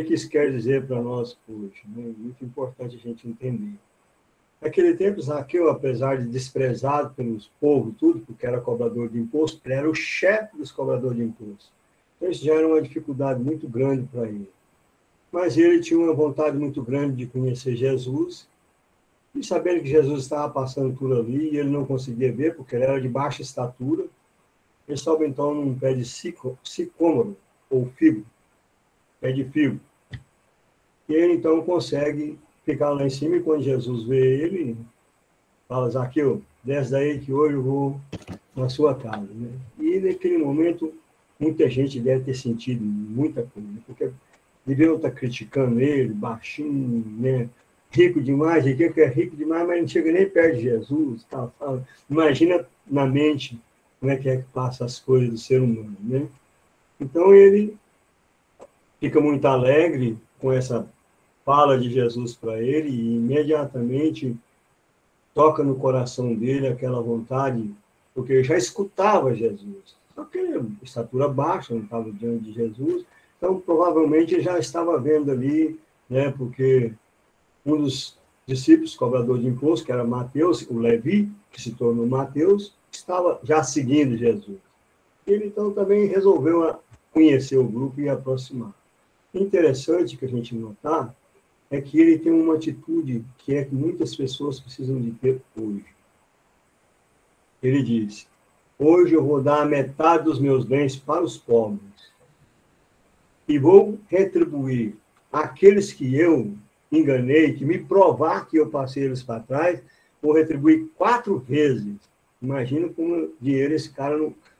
que isso quer dizer para nós hoje? Né? Muito importante a gente entender. Naquele tempo, Zaqueu, apesar de desprezado pelos povos, tudo, porque era cobrador de imposto, ele era o chefe dos cobradores de imposto. Então, isso já era uma dificuldade muito grande para ele. Mas ele tinha uma vontade muito grande de conhecer Jesus, e sabendo que Jesus estava passando por ali, e ele não conseguia ver, porque ele era de baixa estatura, ele sobe então num pé de sicômoro, ou figo, pé de figo. E ele então consegue ficar lá em cima, e quando Jesus vê ele, fala: Zaqueu, desce daí que hoje eu vou na sua casa. Né? E naquele momento, muita gente deve ter sentido muita coisa, porque deviam estar criticando ele, baixinho, né? Rico demais, que é rico demais, mas não chega nem perto de Jesus. Tá? Imagina na mente como é que passa as coisas do ser humano. Né? Então ele fica muito alegre com essa fala de Jesus para ele, e imediatamente toca no coração dele aquela vontade, porque ele já escutava Jesus. Só que ele, estatura baixa, não estava diante de Jesus, então provavelmente ele já estava vendo ali, né, porque um dos discípulos, cobrador de imposto, que era Mateus, o Levi, que se tornou Mateus, estava já seguindo Jesus. Ele então também resolveu conhecer o grupo e aproximar. Interessante que a gente notar é que ele tem uma atitude que é que muitas pessoas precisam de ter hoje. Ele diz: hoje eu vou dar a metade dos meus bens para os pobres e vou retribuir aqueles que eu enganei, que me provar que eu passei eles para trás, vou retribuir 4 vezes. Imagina como dinheiro esse cara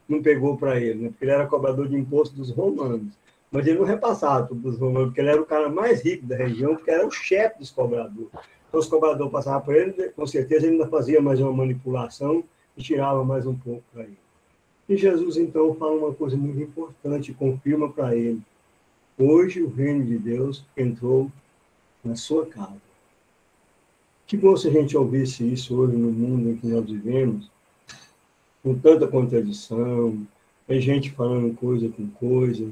não pegou para ele, né? Porque ele era cobrador de imposto dos romanos. Mas ele não repassava tudo dos romanos, porque ele era o cara mais rico da região, porque era o chefe dos cobradores. Então, os cobradores passavam para ele, com certeza ele ainda fazia mais uma manipulação e tirava mais um pouco para ele. E Jesus, então, fala uma coisa muito importante, confirma para ele: hoje o reino de Deus entrou na sua casa. Que bom se a gente ouvisse isso hoje no mundo em que nós vivemos, com tanta contradição, tem gente falando coisa com coisa.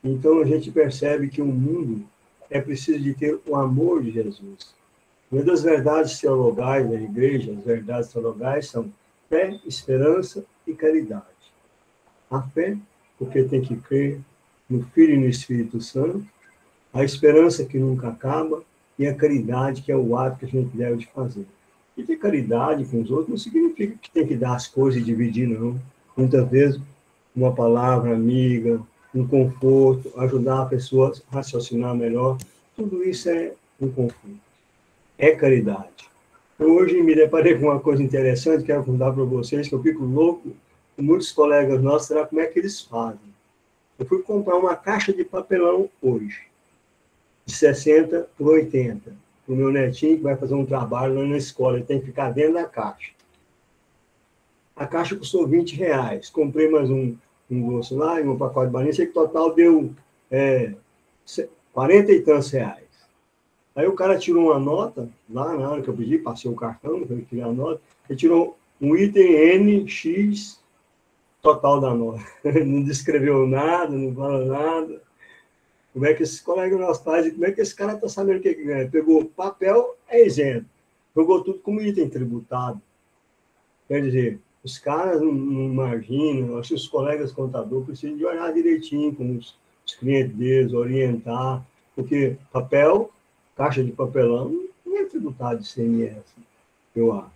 Então, a gente percebe que o mundo é preciso de ter o amor de Jesus. Uma das verdades teologais da igreja, as verdades teologais são fé, esperança e caridade. A fé, porque tem que crer no Filho e no Espírito Santo, a esperança que nunca acaba, e a caridade, que é o ato que a gente deve de fazer. E ter caridade com os outros não significa que tem que dar as coisas e dividir, não. Muitas vezes, uma palavra amiga, um conforto, ajudar a pessoa a raciocinar melhor, tudo isso é um conforto. É caridade. Eu hoje me deparei com uma coisa interessante, quero contar para vocês, que eu fico louco, com muitos colegas nossos, será como é que eles fazem. Eu fui comprar uma caixa de papelão hoje, de 60 por 80, para o meu netinho, que vai fazer um trabalho lá na escola, ele tem que ficar dentro da caixa. A caixa custou R$20. Comprei mais um gosto lá, e um pacote de balinha, sei que total deu 40 e tantos reais. Aí o cara tirou uma nota, lá na hora que eu pedi, passei o cartão, eu tirei a nota, ele tirou um item NX total da nota. Não descreveu nada, não falou nada. Como é que esses colegas nossos fazem? Como é que esse cara está sabendo o que ganha? Pegou papel, é isento. Jogou tudo como item tributado. Quer dizer, os caras não imaginam, acho que os colegas contadores precisam de olhar direitinho com os clientes deles, orientar, porque papel, caixa de papelão, não é tributado de ICMS, eu acho.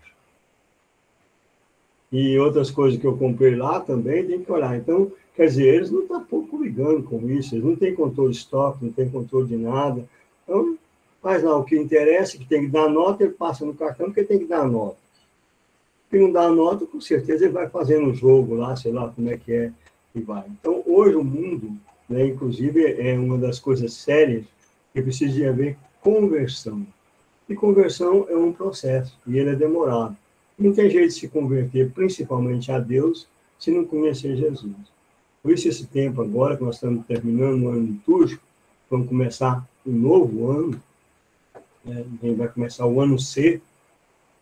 E outras coisas que eu comprei lá também tem que olhar. Então, quer dizer, eles não estão pouco ligando com isso, eles não têm controle de estoque, não têm controle de nada. Então, faz lá o que interessa, que tem que dar nota, ele passa no cartão, porque tem que dar nota. Se não dá nota, com certeza ele vai fazendo um jogo lá, sei lá como é que é, e vai. Então, hoje o mundo, né, inclusive, é uma das coisas sérias que precisa de haver conversão. E conversão é um processo, e ele é demorado. Não tem jeito de se converter, principalmente a Deus, se não conhecer Jesus. Por isso, esse tempo agora, que nós estamos terminando o ano litúrgico, vamos começar um novo ano, né? Vai começar o ano C.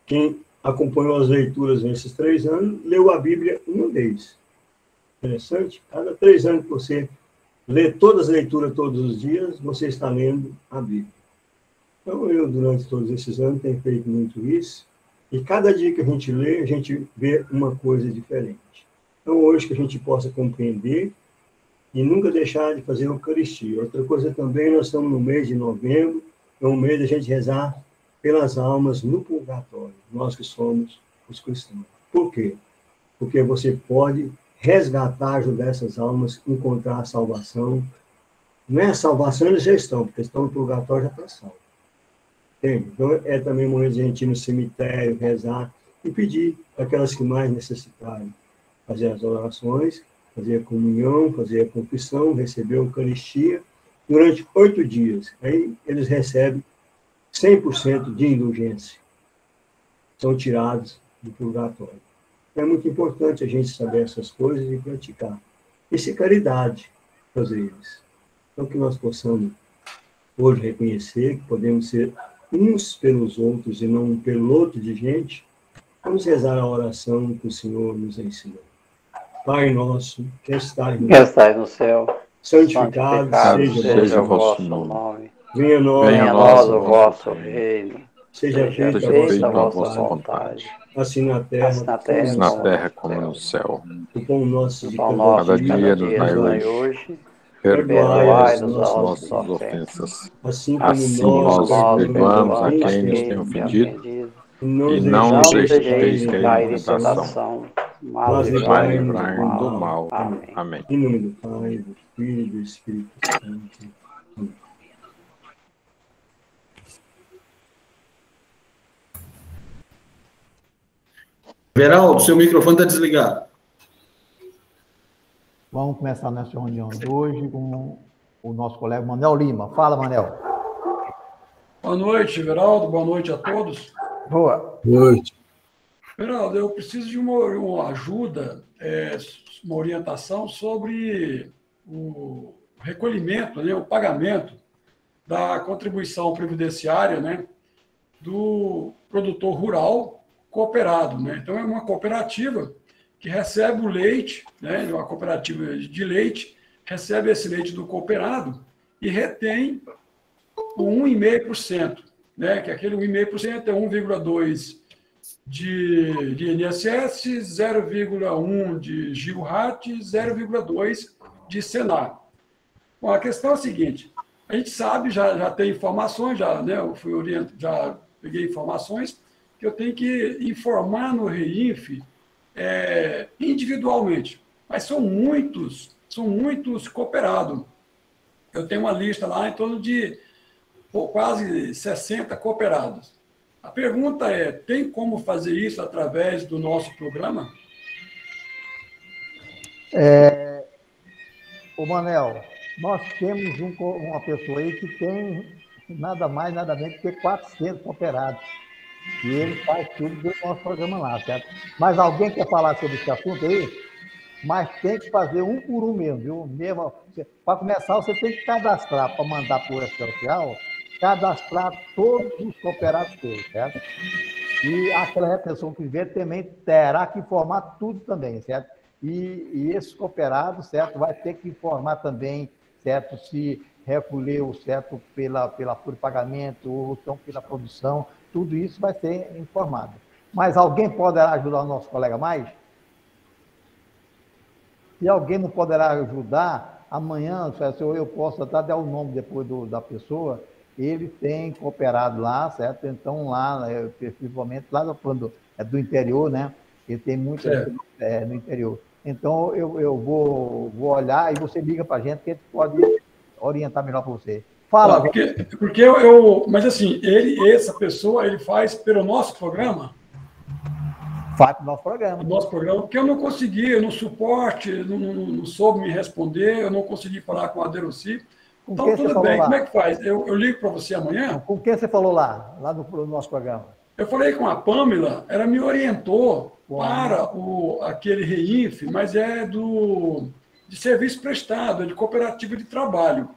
Quem acompanhou as leituras nesses 3 anos, leu a Bíblia uma vez. Interessante? Cada 3 anos que você ler todas as leituras todos os dias, você está lendo a Bíblia. Então, eu, durante todos esses anos, tenho feito muito isso, e cada dia que a gente lê, a gente vê uma coisa diferente. Então, hoje, que a gente possa compreender e nunca deixar de fazer a Eucaristia. Outra coisa também, nós estamos no mês de novembro, é um mês da gente rezar pelas almas no purgatório, nós que somos os cristãos. Por quê? Porque você pode resgatar, ajudar essas almas, encontrar a salvação. Não é a salvação, eles já estão, porque estão no purgatório, já está salvo. Entende? Então, é também um momento de a gente ir no cemitério, rezar e pedir para aquelas que mais necessitarem, fazer as orações, fazer a comunhão, fazer a confissão, receber a Eucaristia, durante 8 dias. Aí eles recebem 100% de indulgência. São tirados do purgatório. É muito importante a gente saber essas coisas e praticar. Isso é caridade, fazer isso. Então, que nós possamos hoje reconhecer que podemos ser uns pelos outros e não um peloto de gente. Vamos rezar a oração que o Senhor nos ensinou. Pai nosso, que estás no céu, santificado seja o vosso nome. Venha a nós o vosso reino. Seja feita a vossa vontade, assim na terra como no céu. O pão nosso de cada dia nos dai hoje. Perdoai-nos as nossas ofensas, assim como nós perdoamos a quem nos tem ofendido, e não nos deixeis cair em tentação, mas livrai-nos do mal. Amém. Em nome do Pai, do Filho e do Espírito Santo. Amém. Veraldo, seu microfone está desligado. Vamos começar nossa reunião de hoje com o nosso colega Manel Lima. Fala, Manel. Boa noite, Veraldo. Boa noite a todos. Boa noite. Veraldo, eu preciso de uma ajuda, uma orientação sobre o recolhimento, né, o pagamento da contribuição previdenciária, né, do produtor rural cooperado, né? Então, é uma cooperativa que recebe o leite, né? Uma cooperativa de leite, recebe esse leite do cooperado e retém o 1,5%, né? Que aquele 1,5% é 1,2% de INSS, 0,1% de GILRAT, 0,2% de Senar. Bom, a questão é a seguinte, a gente sabe, já tem informações, né? Eu fui já peguei informações que eu tenho que informar no REINF individualmente. Mas são muitos cooperados. Eu tenho uma lista lá em torno de quase 60 cooperados. A pergunta é, tem como fazer isso através do nosso programa? Ô Manel, nós temos uma pessoa aí que tem nada mais, nada menos que 400 cooperados. E ele faz tudo do nosso programa lá, certo? Mas alguém quer falar sobre esse assunto aí? Mas tem que fazer um por um mesmo, viu? Para começar, você tem que cadastrar para mandar para o social, cadastrar todos os cooperados todos, certo? E aquela retenção que vier também terá que informar tudo também, certo? E esses cooperados, certo, vai ter que informar também, certo, se recolheu, certo, pela folha de pagamento ou então pela produção. Tudo isso vai ser informado. Mas alguém poderá ajudar o nosso colega mais? Se alguém não poderá ajudar, amanhã, eu posso até dar o nome depois da pessoa, ele tem cooperado lá, certo? Então, lá, principalmente lá quando é do interior, né? Ele tem muito no interior. Então, eu vou olhar e você liga para a gente que a gente pode orientar melhor para você. Fala. Porque mas assim, essa pessoa, ele faz pelo nosso programa? Faz pelo nosso programa. Nosso programa, porque eu não consegui, no suporte, não soube me responder, eu não consegui falar com a Deroci. Então, tudo bem, como é que faz? Eu ligo para você amanhã? Com quem você falou lá no nosso programa? Eu falei com a Pâmela, ela me orientou para aquele REINF, mas é de serviço prestado, é de cooperativa de trabalho.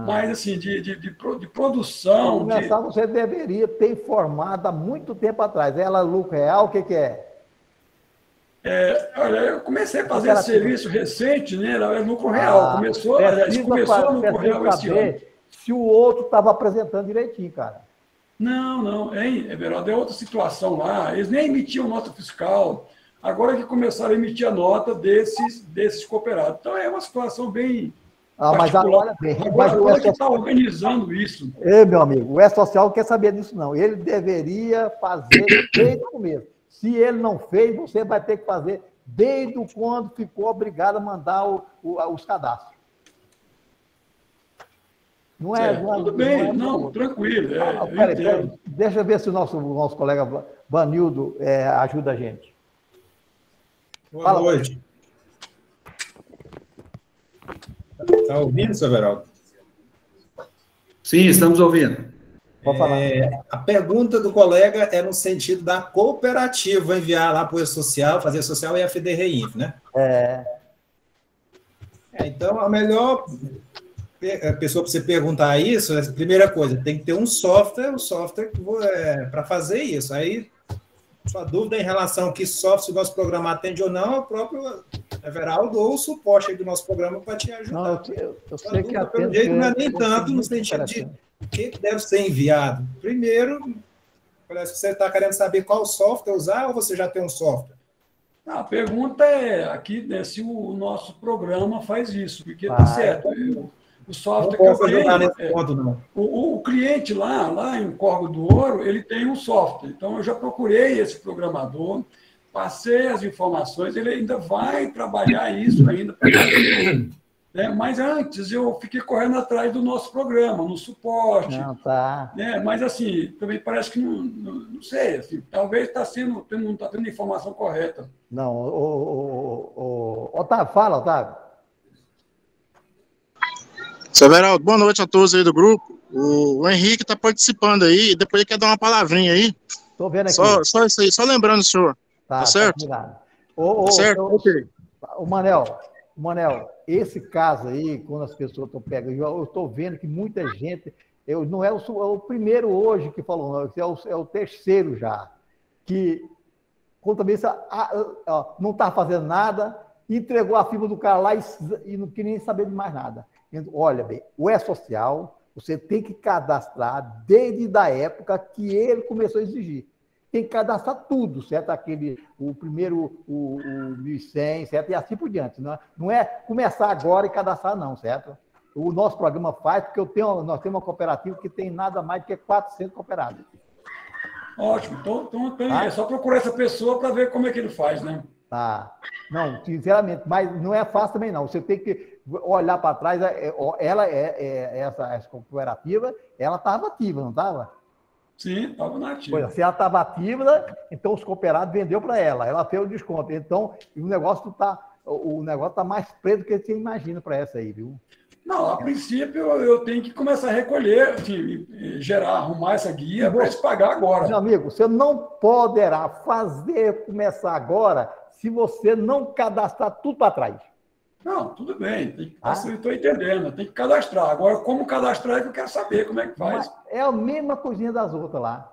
Mas, assim, de produção... Para começar, você deveria ter informado há muito tempo atrás. Ela, lucro real, o que é? Olha, eu comecei a fazer esse serviço recente, né? Era lucro real. Começou no lucro real esse ano. Se o outro estava apresentando direitinho, cara. Não, Everaldo, é outra situação lá. Eles nem emitiam nota fiscal. Agora que começaram a emitir a nota desses cooperados. Então, é uma situação bem mas agora bem. Agora que está organizando isso. Meu amigo, o E-Social não quer saber disso, não. Ele deveria fazer desde o começo. Se ele não fez, você vai ter que fazer desde quando ficou obrigado a mandar os cadastros. Não é? Tudo bem, tranquilo. Peraí, deixa eu ver se o nosso colega Vanildo ajuda a gente. Boa noite. Está ouvindo, seu Everaldo? Sim, estamos ouvindo. Pode falar. A pergunta do colega é no sentido da cooperativa enviar lá para o E-Social, fazer social e a FDReinf, né? Então, a melhor pessoa para você perguntar isso, a primeira coisa, tem que ter um software para fazer isso. Aí, sua dúvida em relação a que software o nosso programa atende ou não, é o próprio Everaldo ou o suporte do nosso programa para te ajudar. Não, eu sei que atende. Jeito, não é nem tanto no sentido de o que deve ser enviado. Primeiro, parece que você está querendo saber qual software usar ou você já tem um software? A pergunta é aqui, né, se o nosso programa faz isso, porque tá certo. O software que eu tenho, o cliente lá em Córrego do Ouro, ele tem um software. Então, eu já procurei esse programador, passei as informações, ele ainda vai trabalhar isso ainda. Mas antes, eu fiquei correndo atrás do nosso programa, no suporte. Não, tá. Mas, assim, também parece que não sei, assim, talvez não está tendo informação correta. Não, Otávio, fala, Otávio. Seu Everaldo, boa noite a todos aí do grupo. O Henrique está participando aí, depois ele quer dar uma palavrinha aí. Estou vendo aqui. Só isso aí, só lembrando o senhor. Tá certo? Tá certo? Ok. O Manel, esse caso aí, quando as pessoas estão pegando, eu estou vendo que muita gente, não é o primeiro hoje que falou, não, é o terceiro já, que contabilista não está fazendo nada, entregou a firma do cara lá e não queria nem saber de mais nada. Olha bem, o E-Social, você tem que cadastrar desde a época que ele começou a exigir. Tem que cadastrar tudo, certo? O primeiro, o 1.100, certo? E assim por diante. Não é começar agora e cadastrar, não, certo? O nosso programa faz, porque nós temos uma cooperativa que tem nada mais do que 400 cooperados. Ótimo. Então é só procurar essa pessoa para ver como é que ele faz, né? Tá. Não, sinceramente, mas não é fácil também, não. Você tem que olhar para trás. Essa cooperativa, ela estava ativa, não estava? Sim, estava na ativa. Se ela estava ativa, então os cooperados vendeu para ela. Ela fez o desconto. Então, o negócio está mais preto do que você imagina para essa aí, viu? Não, a princípio eu tenho que começar a recolher, assim, arrumar essa guia para eles pagar agora. Meu amigo, você não poderá começar agora se você não cadastrar tudo para trás. Não, tudo bem. Estou entendendo. Tem que cadastrar. Agora, como cadastrar é que eu quero saber como é que faz. Mas é a mesma coisinha das outras lá.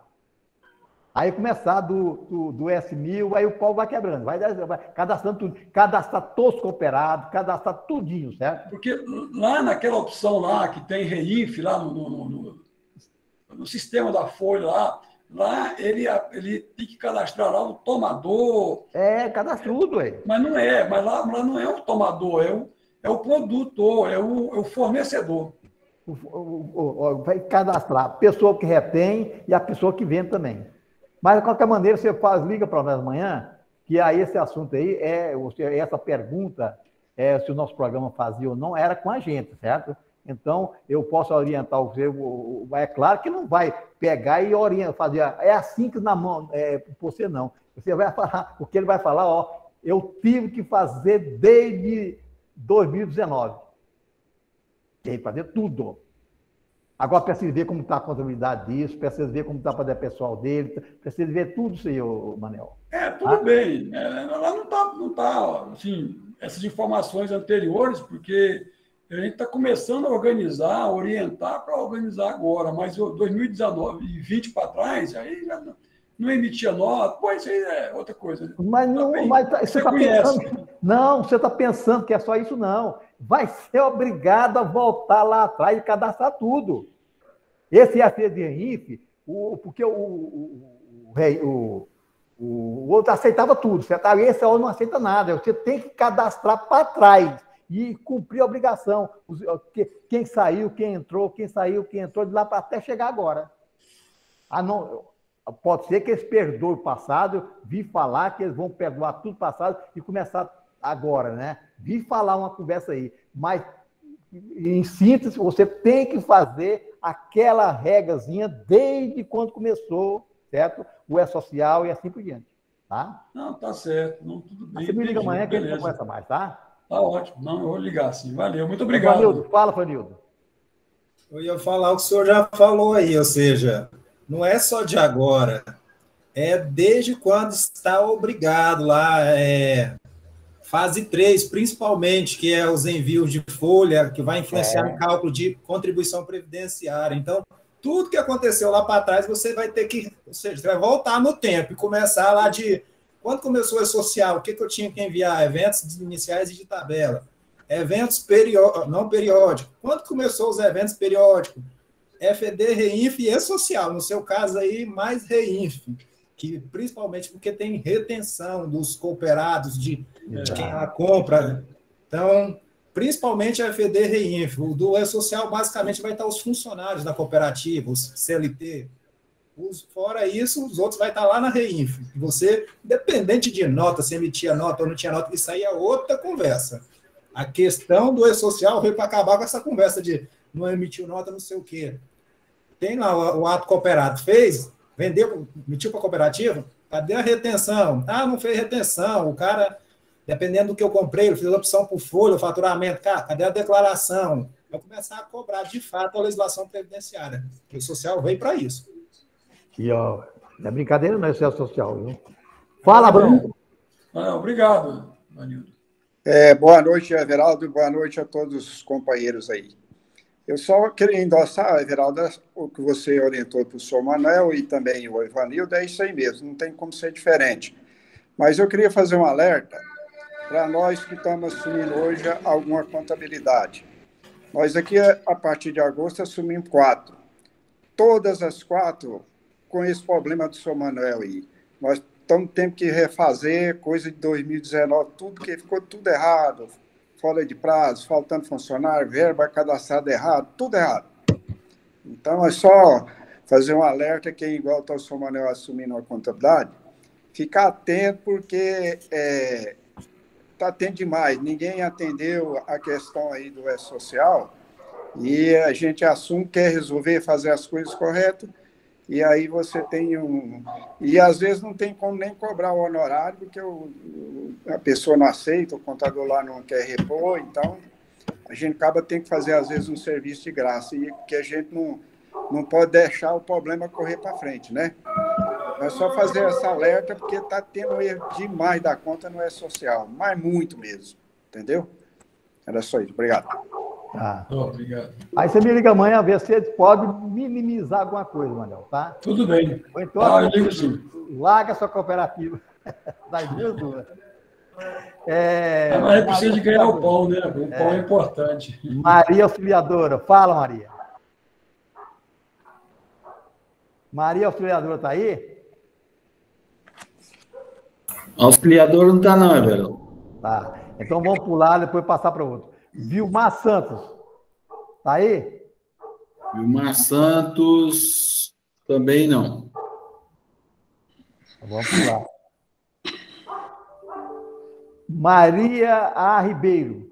Aí começar do S1000, aí o pau vai quebrando. Vai cadastrando tudo. Cadastrar todos os cooperados, cadastrar tudinho, certo? Porque lá naquela opção lá, que tem REINF, lá no sistema da Folha, lá ele tem que cadastrar lá o tomador. Cadastra tudo, aí. Mas não é, lá não é o tomador, é o produtor, é o fornecedor. Vai cadastrar a pessoa que retém e a pessoa que vende também. Mas, de qualquer maneira, você liga para nós amanhã, que aí esse assunto aí, essa pergunta, se o nosso programa fazia ou não, era com a gente, certo? Então, eu posso orientar você, é claro que não vai pegar e fazer, é assim que na mão, você não. Você vai falar, o que ele vai falar, eu tive que fazer desde 2019. Tem que fazer tudo. Agora precisa ver como está a contabilidade disso, precisa ver como está para o pessoal dele, precisa ver tudo isso aí, Manel. Tudo bem. Lá não está, assim, essas informações anteriores, porque a gente está começando a organizar, orientar para organizar agora, mas 2019 e 20 para trás, aí não emitia nota. Pô, isso aí é outra coisa. Né? Mas não, você está pensando. Não, você está pensando que é só isso, não. Vai ser obrigado a voltar lá atrás e cadastrar tudo. Esse FDRIF, porque o outro aceitava tudo, certo? Esse não aceita nada. Você tem que cadastrar para trás e cumprir a obrigação. Quem saiu, quem entrou, quem saiu, quem entrou, de lá para até chegar agora. Pode ser que eles perdoem o passado, vi falar que eles vão perdoar tudo passado e começar agora, né? Vi falar uma conversa aí, mas em síntese, você tem que fazer aquela regrazinha desde quando começou, certo? O E-Social e assim por diante, tá? Não, tá certo. Não, tudo bem. Você me liga amanhã que a gente não conversa mais, tá? Tá ótimo. Não, eu vou ligar sim. Valeu, muito obrigado. Fanildo, fala, Fanildo. Eu ia falar o que o senhor já falou aí, ou seja, não é só de agora, é desde quando está obrigado lá, fase 3, principalmente, que é os envios de folha, que vai influenciar no cálculo de contribuição previdenciária. Então, tudo que aconteceu lá para trás, você vai ter que, ou seja, você vai voltar no tempo e começar lá de quando começou o E-Social, o que eu tinha que enviar? Eventos iniciais e de tabela. Eventos não periódicos. Quando começou os eventos periódicos? FD, REINF e E-Social. No seu caso aí, mais REINF, que principalmente porque tem retenção dos cooperados de quem ela compra. Então, principalmente a FD, REINF. O do E-Social, basicamente, vai estar os funcionários da cooperativa, os CLT. Fora isso, os outros vai estar lá na REINF. Você, independente de nota, se emitia nota ou não tinha nota, isso aí é outra conversa. A questão do E-Social veio para acabar com essa conversa de não emitiu nota, não sei o quê. Tem lá o ato cooperado, fez, vendeu, emitiu para a cooperativa, cadê a retenção? Ah, não fez retenção, o cara, dependendo do que eu comprei, ele fez opção por folha, o faturamento, cara, cadê a declaração? Vai começar a cobrar, de fato, a legislação previdenciária, que o social veio para isso. E, ó, não é brincadeira, não é social, viu? Fala, Bruno. Obrigado, Vanildo. Boa noite, Everaldo, boa noite a todos os companheiros aí. Eu só queria endossar, Everaldo, o que você orientou para o senhor Manuel e também o Ivanildo, é isso aí mesmo, não tem como ser diferente. Mas eu queria fazer um alerta para nós que estamos assumindo hoje alguma contabilidade. Nós aqui, a partir de agosto, assumimos 4. Todas as 4 com esse problema do senhor Manuel aí. Nós estamos tendo que refazer coisa de 2019, tudo que ficou tudo errado, fora de prazo, faltando funcionário, verba cadastrada errado, tudo errado. Então, é só fazer um alerta que, igual está o senhor Manuel assumindo a contabilidade, ficar atento, porque está atento demais. Ninguém atendeu a questão aí do E-Social e a gente assume, quer resolver, fazer as coisas corretas, e aí você tem E às vezes não tem como nem cobrar o honorário, porque a pessoa não aceita, o contador lá não quer repor, então a gente acaba tendo que fazer, às vezes, um serviço de graça, e que a gente não pode deixar o problema correr para frente, né? É só fazer essa alerta, porque está tendo erro demais da conta no E-Social, mas muito mesmo, entendeu? Era só isso, obrigado. Tá. Obrigado. Aí você me liga amanhã, ver se pode minimizar alguma coisa, Manuel, tá? Tudo bem. Então, eu ligo sim. Larga a sua cooperativa. Das duas. Mas precisa de ganhar o pão, né? O pão é importante. Maria Auxiliadora. Fala, Maria. Maria Auxiliadora está aí? Auxiliadora não está não, velho. Tá. Então vamos pular, depois passar para outro. Vilmar Santos. Tá aí? Vilmar Santos também não. Vamos pular. Maria A. Ribeiro.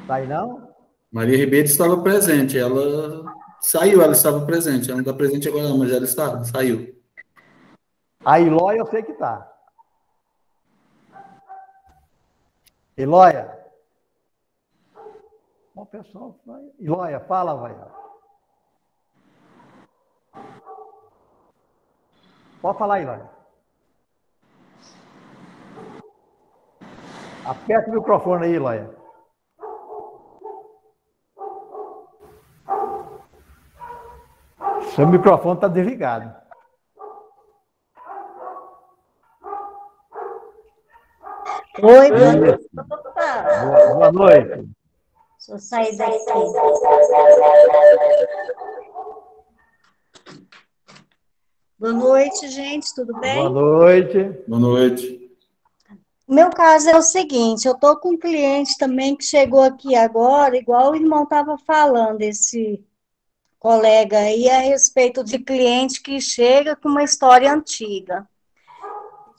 Tá aí não? Maria Ribeiro estava presente. Ela saiu, ela estava presente. Ela não está presente agora, mas ela está, saiu. A Ilóia eu sei que tá. Ilóia. O pessoal vai. Ilóia, fala, vai. Pode falar, Ilóia. Aperta o microfone aí, Ilóia. Seu microfone está desligado. Oi, boa noite. Boa noite. Deixa eu sair daqui. Boa noite, gente, tudo bem? Boa noite. Boa noite. O meu caso é o seguinte, eu estou com um cliente também que chegou aqui agora, igual o irmão estava falando, esse colega aí, a respeito de cliente que chega com uma história antiga.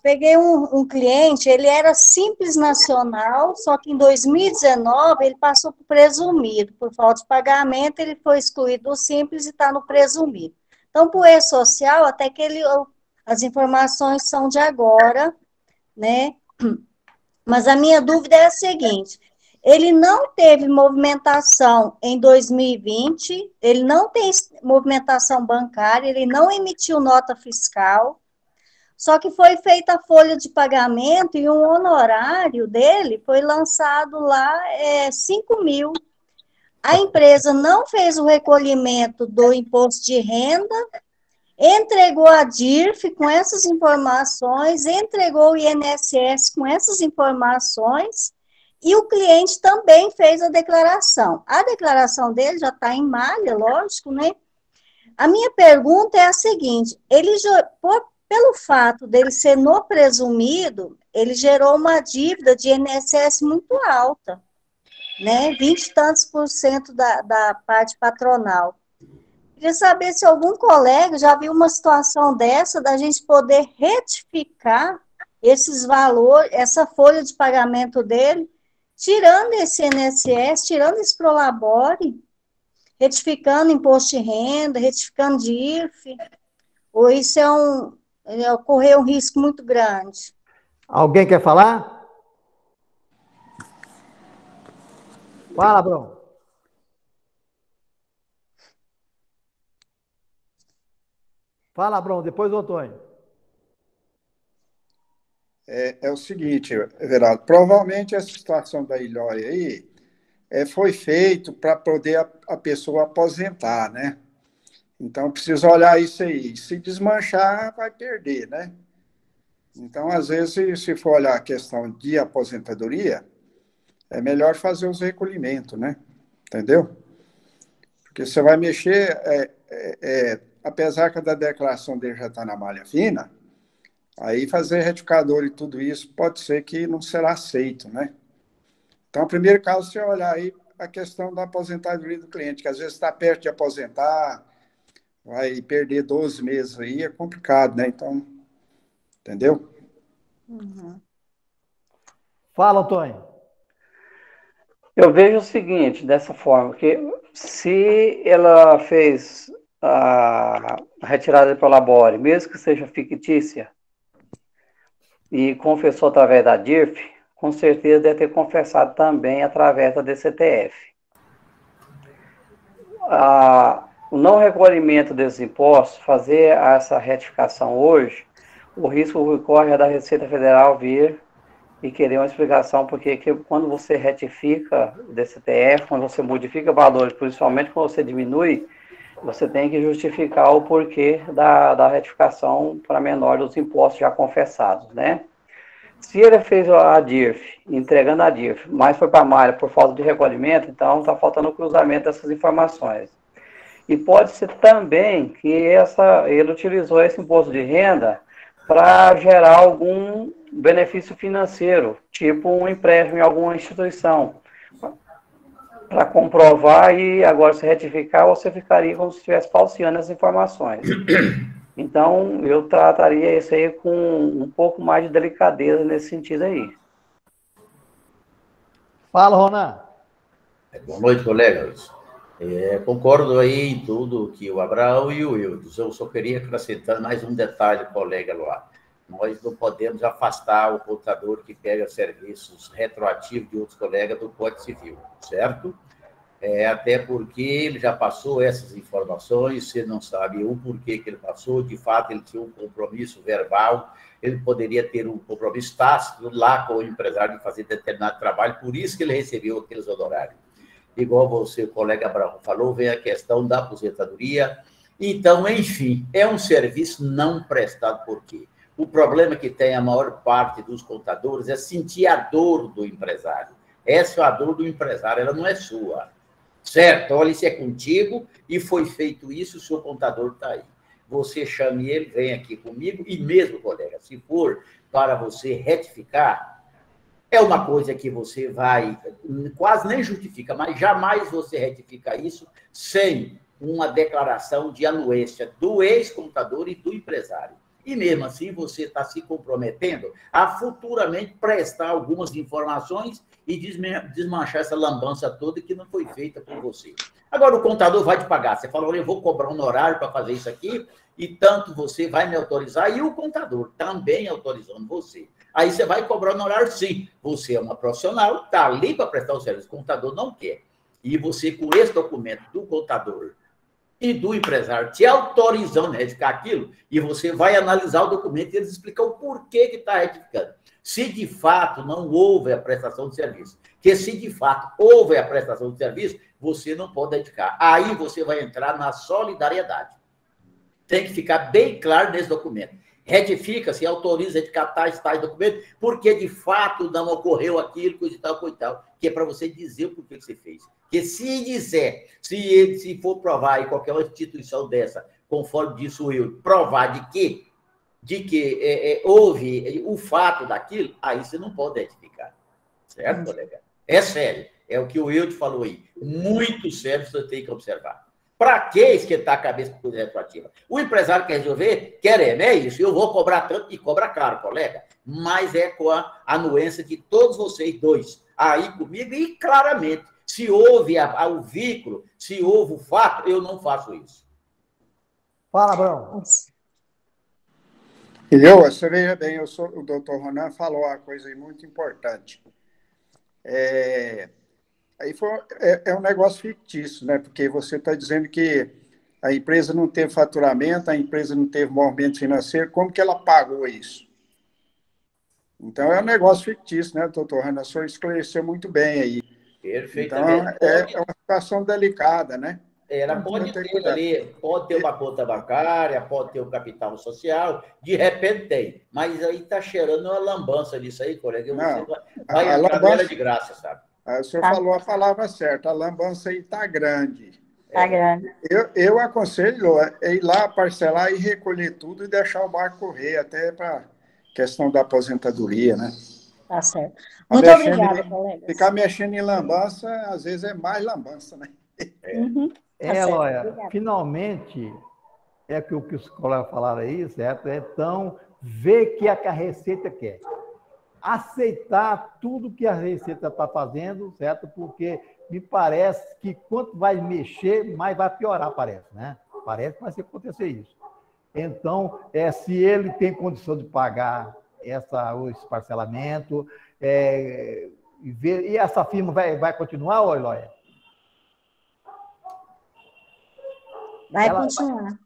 Peguei um cliente, ele era Simples Nacional, só que em 2019 ele passou por presumido, por falta de pagamento, ele foi excluído do Simples e está no presumido. Então, por E-Social, até que as informações são de agora, né? Mas a minha dúvida é a seguinte, ele não teve movimentação em 2020, ele não tem movimentação bancária, ele não emitiu nota fiscal, só que foi feita a folha de pagamento e um honorário dele foi lançado lá 5 mil. A empresa não fez o recolhimento do imposto de renda, entregou a DIRF com essas informações, entregou o INSS com essas informações, e o cliente também fez a declaração. A declaração dele já está em malha, lógico, né? A minha pergunta é a seguinte, pelo fato dele ser no presumido, ele gerou uma dívida de INSS muito alta, né? 20 e tantos % da parte patronal. Queria saber se algum colega já viu uma situação dessa, da gente poder retificar esses valores, essa folha de pagamento dele, tirando esse INSS, tirando esse Prolabore, retificando imposto de renda, retificando DIRF, ou isso ocorreu um risco muito grande. Alguém quer falar? Fala, Bruno. Fala, Bruno, depois o Antônio. É o seguinte, Everaldo, provavelmente essa situação da Ilhói aí foi feito para poder a pessoa aposentar, né? Então, precisa olhar isso aí. Se desmanchar, vai perder, né? Então, às vezes, se for olhar a questão de aposentadoria, é melhor fazer os recolhimentos, né? Entendeu? Porque você vai mexer, apesar que a declaração dele já está na malha fina, aí fazer retificador e tudo isso pode ser que não será aceito, né? Então, o primeiro caso, você olhar aí a questão da aposentadoria do cliente, que às vezes está perto de aposentar, vai perder 12 meses aí, é complicado, né? Então, entendeu? Uhum. Fala, Antônio. Eu vejo o seguinte, dessa forma, que se ela fez a retirada de Prolabore, mesmo que seja fictícia, e confessou através da DIRF, com certeza deve ter confessado também através da DCTF. O não recolhimento desses impostos, fazer essa retificação hoje, o risco corre é da Receita Federal vir e querer uma explicação, porque quando você retifica o DCTF, quando você modifica valores, principalmente quando você diminui, você tem que justificar o porquê da retificação para menor dos impostos já confessados, né? Se ele fez a DIRF, entregando a DIRF, mas foi para a malha por falta de recolhimento, então está faltando o cruzamento dessas informações. E pode ser também que ele utilizou esse imposto de renda para gerar algum benefício financeiro, tipo um empréstimo em alguma instituição, para comprovar e agora se retificar, você ficaria como se estivesse falseando as informações. Então, eu trataria isso aí com um pouco mais de delicadeza nesse sentido aí. Fala, Ronan. Boa noite, colegas. Concordo aí em tudo que o Abraão e o Wildes. Eu só queria acrescentar mais um detalhe, colega lá. Nós não podemos afastar o contador que pega serviços retroativos de outros colegas do Código Civil, certo? Até porque ele já passou essas informações, você não sabe o porquê que ele passou, de fato ele tinha um compromisso verbal, ele poderia ter um compromisso tácito lá com o empresário de fazer determinado trabalho, por isso que ele recebeu aqueles honorários. Igual você, o colega Abraão, falou, vem a questão da aposentadoria, Então, enfim, é um serviço não prestado. Por quê? O problema que tem a maior parte dos contadores é sentir a dor do empresário. Essa é a dor do empresário, ela não é sua. Certo? Olha, isso é contigo e foi feito isso, o seu contador está aí. Você chame ele, vem aqui comigo, e mesmo, colega, se for para você retificar, é uma coisa que você vai, quase nem justifica, mas jamais você retifica isso sem uma declaração de anuência do ex-contador e do empresário. E mesmo assim, você está se comprometendo a futuramente prestar algumas informações e desmanchar essa lambança toda que não foi feita por você. Agora, o contador vai te pagar. Você falou, eu vou cobrar um honorário para fazer isso aqui, e tanto você vai me autorizar, e o contador também autorizando você. Aí você vai cobrar um honorário, sim. Você é uma profissional, está ali para prestar o serviço. O contador não quer. E você, com esse documento do contador e do empresário te autorizando a retificar aquilo, e você vai analisar o documento e eles explicam o porquê que está retificando. Se de fato não houve a prestação de serviço, que se de fato houve a prestação de serviço, você não pode retificar. Aí você vai entrar na solidariedade. Tem que ficar bem claro nesse documento. Retifica, se autoriza a retificar tais documentos, porque de fato não ocorreu aquilo, coisa e tal, que é para você dizer o porquê que você fez. Porque se disser, se for provar em qualquer instituição dessa, conforme disse o Will, provar de que houve o fato daquilo, aí você não pode retificar. Certo, colega? É sério. É o que o Will te falou aí. Muito sério, você tem que observar. Para que esquentar a cabeça com coisa retroativa? O empresário quer resolver? Quer, é isso. Eu vou cobrar tanto e cobra caro, colega. Mas é com a anuência de todos vocês dois aí comigo e claramente, se houve o vínculo, se houve o fato, eu não faço isso. Fala, Abrão. Você veja bem, o doutor Ronan falou uma coisa aí muito importante. Aí é um negócio fictício, né? Porque você está dizendo que a empresa não teve faturamento, a empresa não teve movimento financeiro, como que ela pagou isso? Então, é um negócio fictício, né, doutor Ronan? O senhor esclareceu muito bem aí. Perfeitamente. Então, é uma situação delicada, né? Ela pode ter ali, pode ter uma conta bancária, pode ter um capital social, de repente tem. Mas aí está cheirando uma lambança disso aí, colega. Não, você vai entrar nela de graça, sabe? O senhor falou a palavra certa, a lambança aí está grande. Está grande. Eu aconselho ir lá, parcelar e recolher tudo e deixar o barco correr, até para questão da aposentadoria, né? Tá certo. Muito obrigada, colega. Ficar mexendo em lambança, às vezes é mais lambança, né? Uhum. Olha, finalmente, é que o que os colegas falaram aí, certo? Então, ver que a Receita quer. Aceitar tudo que a Receita está fazendo, certo? Porque me parece que quanto vai mexer, mais vai piorar, parece, né? Parece que vai acontecer isso. Então, se ele tem condição de pagar esse parcelamento, e essa firma vai continuar, ô Eloy? Vai continuar.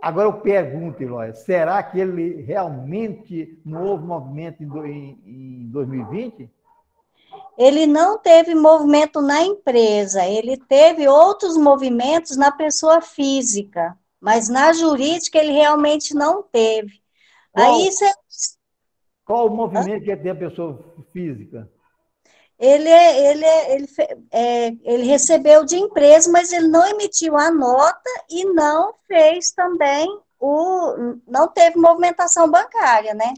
Agora eu pergunto, Eloy, será que ele realmente não houve movimento em 2020? Ele não teve movimento na empresa, ele teve outros movimentos na pessoa física, mas na jurídica ele realmente não teve. Qual o movimento que tem a pessoa física? Ele recebeu de empresa, mas ele não emitiu a nota e não fez também não teve movimentação bancária, né?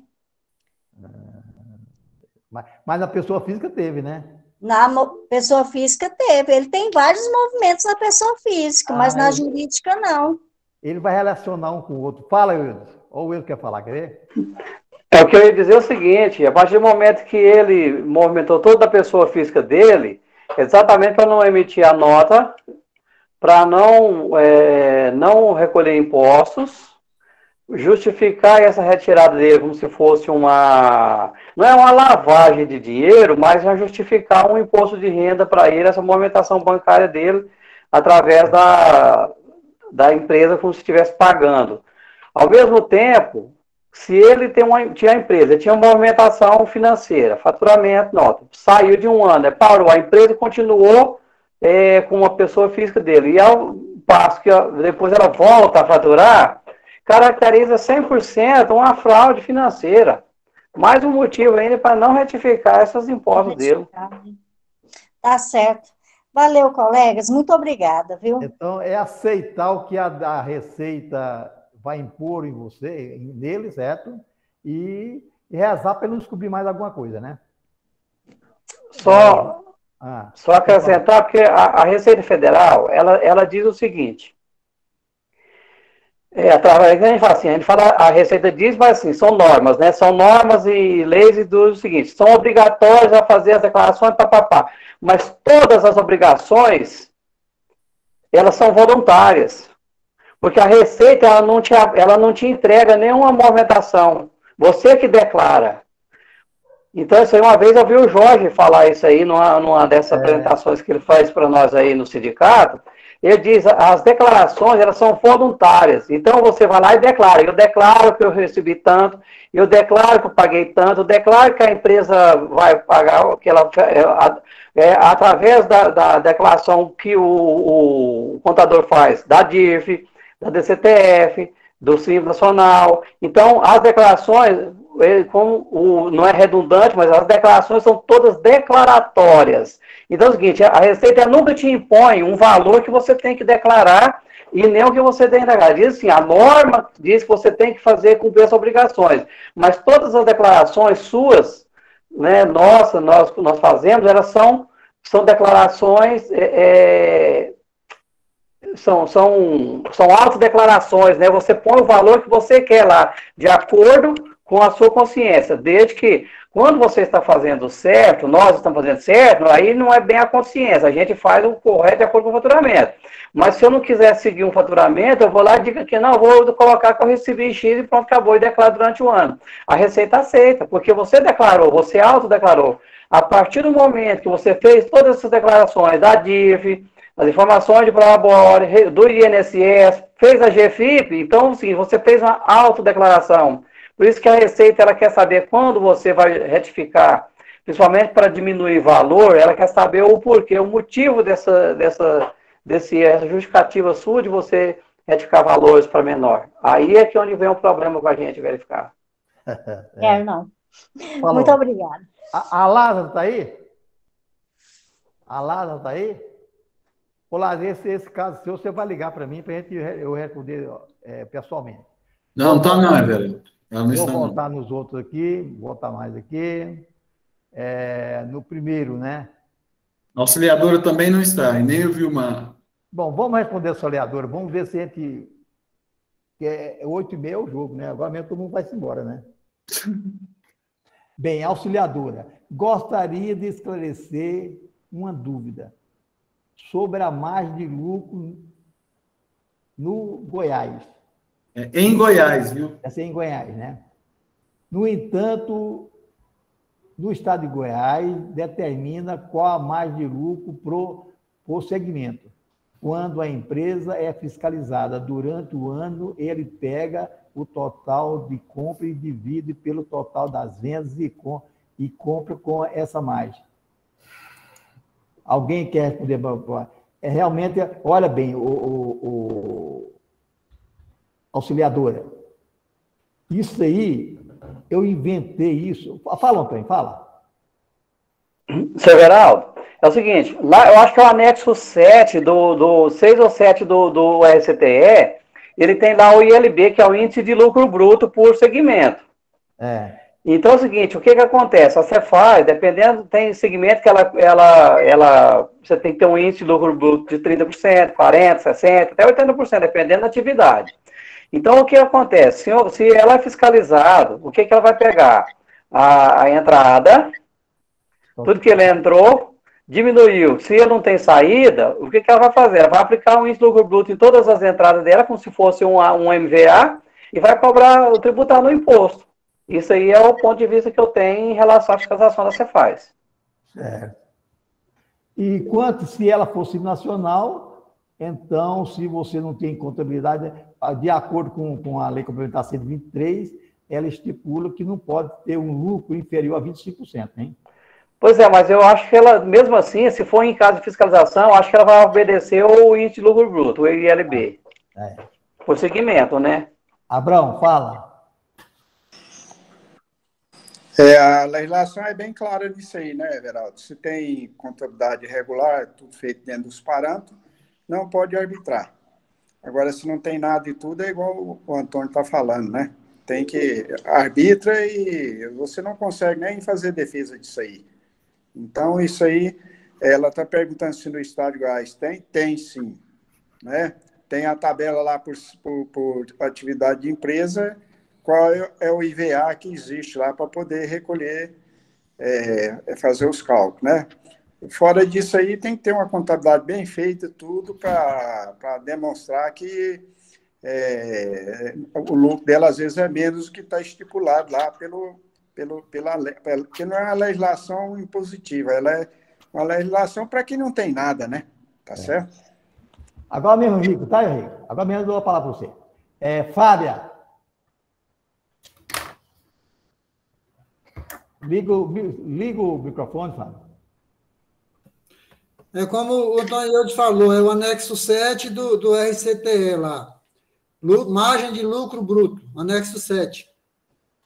Mas a pessoa física teve, né? Na pessoa física teve. Ele tem vários movimentos na pessoa física, mas na jurídica não. Ele vai relacionar um com o outro. Fala, Wilson. Ou o Wilson quer falar, quer ver? O que eu ia dizer é o seguinte, a partir do momento que ele movimentou toda a pessoa física dele, exatamente para não emitir a nota, para não recolher impostos, justificar essa retirada dele como se fosse não é uma lavagem de dinheiro, mas já justificar um imposto de renda para ele, essa movimentação bancária dele, através da empresa como se estivesse pagando. Ao mesmo tempo, se ele tinha a empresa, tinha uma movimentação financeira, faturamento, nota, saiu de um ano, parou, a empresa continuou com uma pessoa física dele, e ao passo que depois ela volta a faturar, caracteriza 100% uma fraude financeira. Mais um motivo ainda para não retificar esses impostos dele. Tá certo. Valeu, colegas. Muito obrigada, viu? Então, é aceitar o que a Receita vai impor em você, nele, certo? E rezar para ele não descobrir mais alguma coisa, né? Só acrescentar, porque a Receita Federal, ela diz o seguinte, através a gente fala assim, a Receita diz, mas assim, são normas, né? São normas e leis e do seguinte, são obrigatórios a fazer as declarações, papapá. Mas todas as obrigações, elas são voluntárias. Porque a Receita, ela não te entrega nenhuma movimentação. Você que declara. Então, isso aí, uma vez eu vi o Jorge falar isso aí, numa dessas apresentações que ele faz para nós aí no sindicato. Ele diz, as declarações, elas são voluntárias. Então, você vai lá e declara. Eu declaro que eu recebi tanto, eu declaro que eu paguei tanto, eu declaro que a empresa vai pagar, que ela, através da declaração que o contador faz, da DIRF, da DCTF, do Simples Nacional. Então, as declarações, não é redundante, mas as declarações são todas declaratórias. Então é o seguinte, a Receita nunca te impõe um valor que você tem que declarar e nem o que você tem que declarar. Diz assim, a norma diz que você tem que fazer cumprir as obrigações, mas todas as declarações suas, né, nós fazemos, elas são declarações, são autodeclarações, né? Você põe o valor que você quer lá, de acordo com a sua consciência, desde que quando você está fazendo certo, nós estamos fazendo certo, aí não é bem a consciência, a gente faz o correto de acordo com o faturamento. Mas se eu não quiser seguir um faturamento, eu vou lá e digo que não, vou colocar que eu recebi X e pronto, acabou, e declaro durante o ano. A Receita aceita, porque você declarou, você autodeclarou. A partir do momento que você fez todas essas declarações da DIF, as informações de prolabore, do INSS, fez a GFIP, então, sim, você fez uma autodeclaração. Por isso que a Receita, ela quer saber quando você vai retificar, principalmente para diminuir valor, ela quer saber o porquê, o motivo dessa justificativa sua de você retificar valores para menor. Aí é que onde vem o problema com a gente verificar. Não. Falou. Muito obrigada. A Lázaro está aí? A Lázaro está aí? Ô, Lázaro, esse caso seu, você vai ligar para mim para eu responder pessoalmente. Não está não, velho. Vou voltar nos outros aqui, voltar mais aqui. No primeiro, né? A auxiliadora também não está, e nem eu vi uma... Bom, vamos responder a auxiliadora. Vamos ver se a gente... Que é 8h30 é o jogo, né? Agora mesmo todo mundo vai se embora, né? Bem, auxiliadora, gostaria de esclarecer uma dúvida sobre a margem de lucro no Goiás. Em Goiás, viu? Essa é em Goiás, né? No entanto, no estado de Goiás, determina qual a margem de lucro por segmento. Quando a empresa é fiscalizada durante o ano, ele pega o total de compra e divide pelo total das vendas e compra com essa margem. Alguém quer responder? Realmente, olha bem, auxiliadora, isso aí, eu inventei isso. Fala, Antônio, fala. Seu Geraldo, é o seguinte, lá eu acho que é o anexo 7, do 6 ou 7 do RCTE, ele tem lá o ILB, que é o Índice de Lucro Bruto por segmento. Então é o seguinte, o que acontece? A Cefaz, dependendo, tem segmento que você tem que ter um índice de lucro bruto de 30%, 40%, 60%, até 80%, dependendo da atividade. Então, o que acontece? Se ela é fiscalizada, o que ela vai pegar? A entrada, tudo que ele entrou, diminuiu. Se ele não tem saída, o que ela vai fazer? Ela vai aplicar um índice de lucro bruto em todas as entradas dela, como se fosse um MVA, e vai tributar no imposto. Isso aí é o ponto de vista que eu tenho em relação à fiscalização da Cefaz. Certo. E quanto se ela fosse nacional, então, se você não tem contabilidade, de acordo com a Lei Complementar 123, ela estipula que não pode ter um lucro inferior a 25%, hein? Pois é, mas eu acho que ela, mesmo assim, se for em caso de fiscalização, acho que ela vai obedecer o índice de lucro bruto, o ILB. Por segmento, né? Abrão, fala. A legislação é bem clara nisso aí, né, Everaldo? Se tem contabilidade regular, tudo feito dentro dos parâmetros, não pode arbitrar. Agora, se não tem nada de tudo, é igual o Antônio está falando, né? Tem que arbitra e você não consegue nem fazer defesa disso aí. Então, isso aí, ela está perguntando se no Estado de Goiás tem? Tem sim, né? Tem a tabela lá por atividade de empresa, qual é o IVA que existe lá para poder recolher, fazer os cálculos, né? Fora disso aí, tem que ter uma contabilidade bem feita, tudo, para demonstrar que o lucro dela, às vezes, é menos do que está estipulado lá pela lei, porque não é uma legislação impositiva, ela é uma legislação para quem não tem nada, né? Tá certo? Agora mesmo, Rico, tá, Henrique? Agora mesmo eu dou a palavra para você. Fábia. Liga o microfone, Fábio. É como o Antônio falou, é o anexo 7 do RCTE lá. Margem de lucro bruto, anexo 7.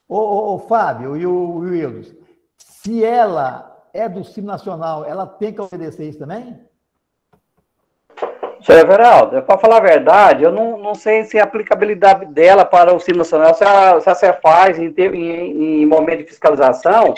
Ô, Fábio e o Wildes, se ela é do Simples Nacional, ela tem que obedecer isso também? Senhor Everaldo, para falar a verdade, eu não sei se a aplicabilidade dela para o Simples Nacional, se a Cefaz, em momento de fiscalização,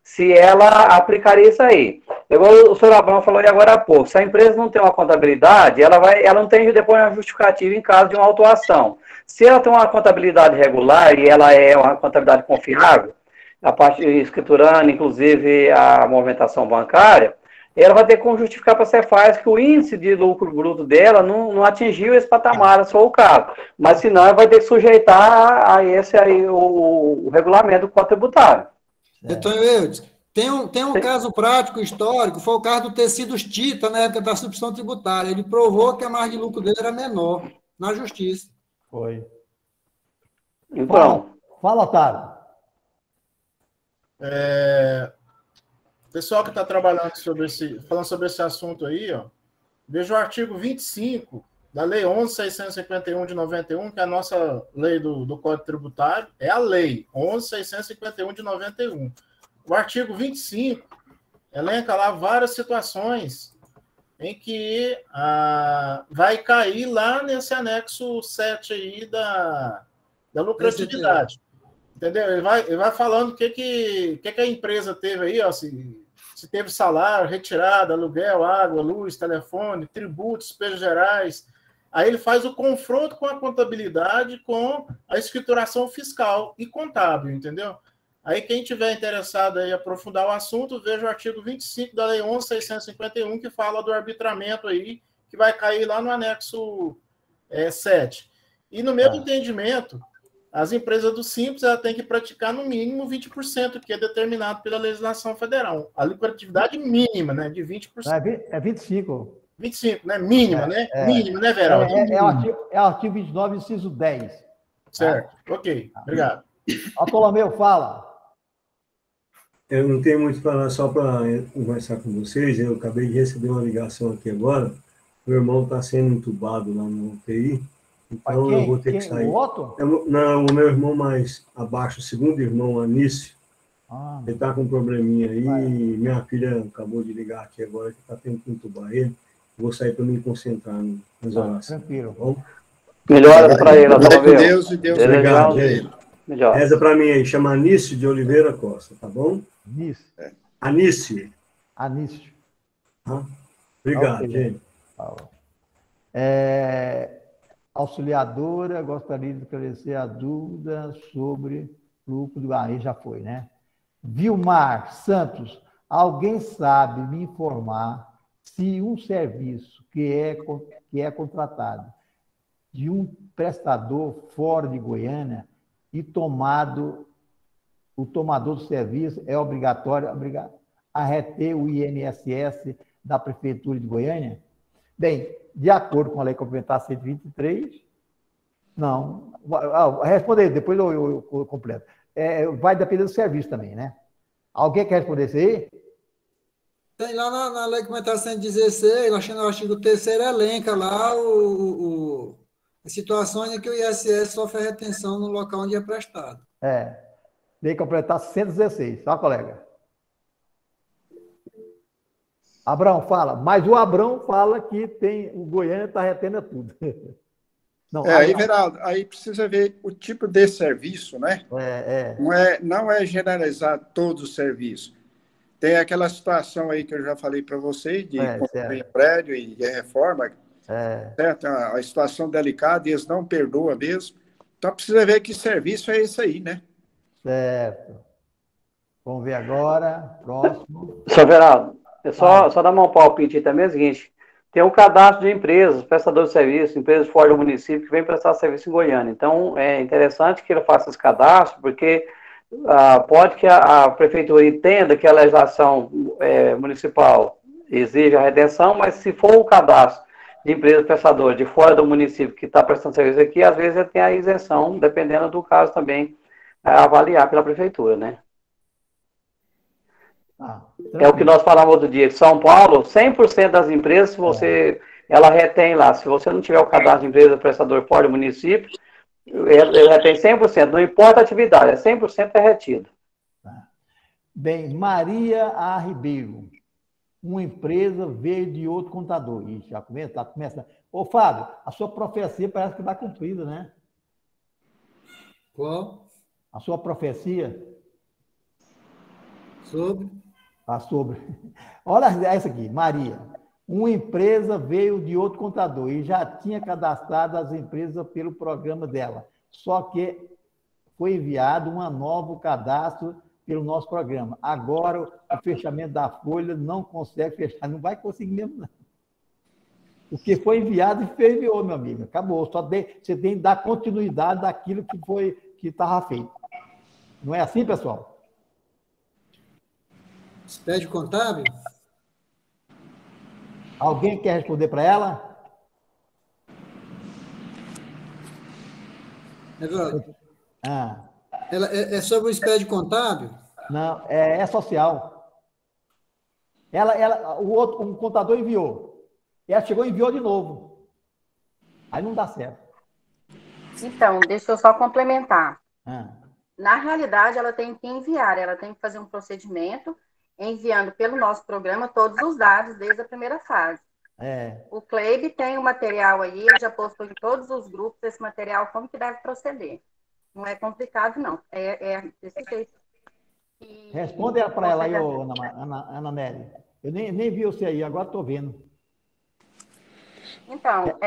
se ela aplicaria isso aí. O senhor Abrão falou aí agora há pouco, se a empresa não tem uma contabilidade, ela não tem depois uma justificativa em caso de uma autuação. Se ela tem uma contabilidade regular e ela é uma contabilidade confiável, a parte escriturando, inclusive a movimentação bancária, ela vai ter como justificar para a Cefaz que o índice de lucro bruto dela não atingiu esse patamar, se for o caso. Mas, senão, ela vai ter que sujeitar a esse aí, o regulamento do Código Tributário. Antônio Eudes, tem um caso prático, histórico, foi o caso do Tecidos Tita, na época da substituição tributária. Ele provou que a margem de lucro dele era menor, na justiça. Foi. Então. Fala, Otávio. Pessoal que está trabalhando falando sobre esse assunto aí, ó, veja o artigo 25 da Lei 11.651 de 91, que é a nossa lei do Código Tributário, é a Lei 11.651 de 91. O artigo 25 elenca lá várias situações em que vai cair lá nesse anexo 7 aí da lucratividade. Entendeu? Ele vai falando o que a empresa teve aí, ó, se teve salário, retirada, aluguel, água, luz, telefone, tributos, despesas gerais. Aí ele faz o confronto com a contabilidade, com a escrituração fiscal e contábil, entendeu? Aí quem tiver interessado em aprofundar o assunto, veja o artigo 25 da Lei 11.651, que fala do arbitramento aí, que vai cair lá no anexo 7. E no meu entendimento, as empresas do Simples têm que praticar no mínimo 20%, que é determinado pela legislação federal. A lucratividade mínima, né, de 20%. É 25%. 25%, né? Mínima, né? Mínima, né, Veraldo? É o artigo 29, inciso 10. Certo. Ok. Obrigado. Bartolomeu, fala. Eu não tenho muito para falar, só para conversar com vocês. Eu acabei de receber uma ligação aqui agora. Meu irmão está sendo entubado lá no UTI. Então eu vou ter que sair. O Otto? Não, o meu irmão mais abaixo, o segundo irmão, Anício, ele está com um probleminha aí. Minha filha acabou de ligar aqui agora que está tendo que entubar ele. Vou sair para me concentrar nas orações. Tranquilo. Tá bom? Melhora para ele, com Deus e Deus obrigado. Reza para mim aí, chama Anício de Oliveira Costa, tá bom? Anício. Obrigado, gente. Auxiliadora, gostaria de esclarecer a dúvida sobre lucro do... Aí já foi, né? Vilmar Santos, alguém sabe me informar se um serviço que é contratado de um prestador fora de Goiânia e o tomador do serviço é obrigatório a reter o INSS da Prefeitura de Goiânia? Bem, de acordo com a Lei Complementar 123, não. Responder, depois eu completo. Vai depender do serviço também, né? Alguém quer responder isso aí? Tem lá na Lei Complementar 116, no artigo 3º, elenca lá as situações em que o ISS sofre retenção no local onde é prestado. Lei Complementar 116, tá, colega? Abrão fala, mas o Abrão fala que o Goiânia está retendo tudo. Não, aí, Veraldo, aí precisa ver o tipo de serviço, né? Não é generalizar todo o serviço. Tem aquela situação aí que eu já falei para vocês, de construir prédio e de reforma, certo? A situação delicada, e eles não perdoam mesmo. Então, precisa ver que serviço é esse aí, né? Certo. Vamos ver agora, próximo. Sr. Veraldo, só dar um palpite também é o seguinte, tem um cadastro de empresas, prestadores de serviço, empresas fora do município que vem prestar serviço em Goiânia. Então, é interessante que ele faça esse cadastro, porque pode que a prefeitura entenda que a legislação municipal exige a retenção, mas se for o cadastro de empresas prestadoras de fora do município que está prestando serviço aqui, às vezes ele tem a isenção, dependendo do caso também, avaliar pela prefeitura, né? É o que nós falamos outro dia, São Paulo, 100% das empresas, se ela retém lá, se você não tiver o cadastro de empresa prestador fora do município, ele retém 100%, não importa a atividade, 100% é retido. Bem, Maria A. Ribeiro, uma empresa veio de outro contador. Ixi, já começa. Ô, Fábio, a sua profecia parece que vai cumprida, né? Qual? A sua profecia? Sobre? Sobre. Olha essa aqui, Maria. Uma empresa veio de outro contador e já tinha cadastrado as empresas pelo programa dela. Só que foi enviado um novo cadastro pelo nosso programa. Agora, o fechamento da folha não consegue fechar, não vai conseguir mesmo, não. O que foi enviado, enviou, meu amigo. Acabou. Você tem que dar continuidade daquilo que estava feito. Não é assim, pessoal? Expede contábil? Alguém quer responder para ela? Ela é sobre o expede contábil? Não, é social. Um contador enviou. Ela chegou e enviou de novo. Aí não dá certo. Então, deixa eu só complementar. Na realidade, ela tem que enviar, ela tem que fazer um procedimento enviando pelo nosso programa todos os dados desde a primeira fase. O Cleib tem o material aí, ele já postou em todos os grupos esse material, como que deve proceder. Não é complicado, não. É desse jeito. Responde para ela aí, Ana Nery. Eu nem vi você aí, agora estou vendo. Então,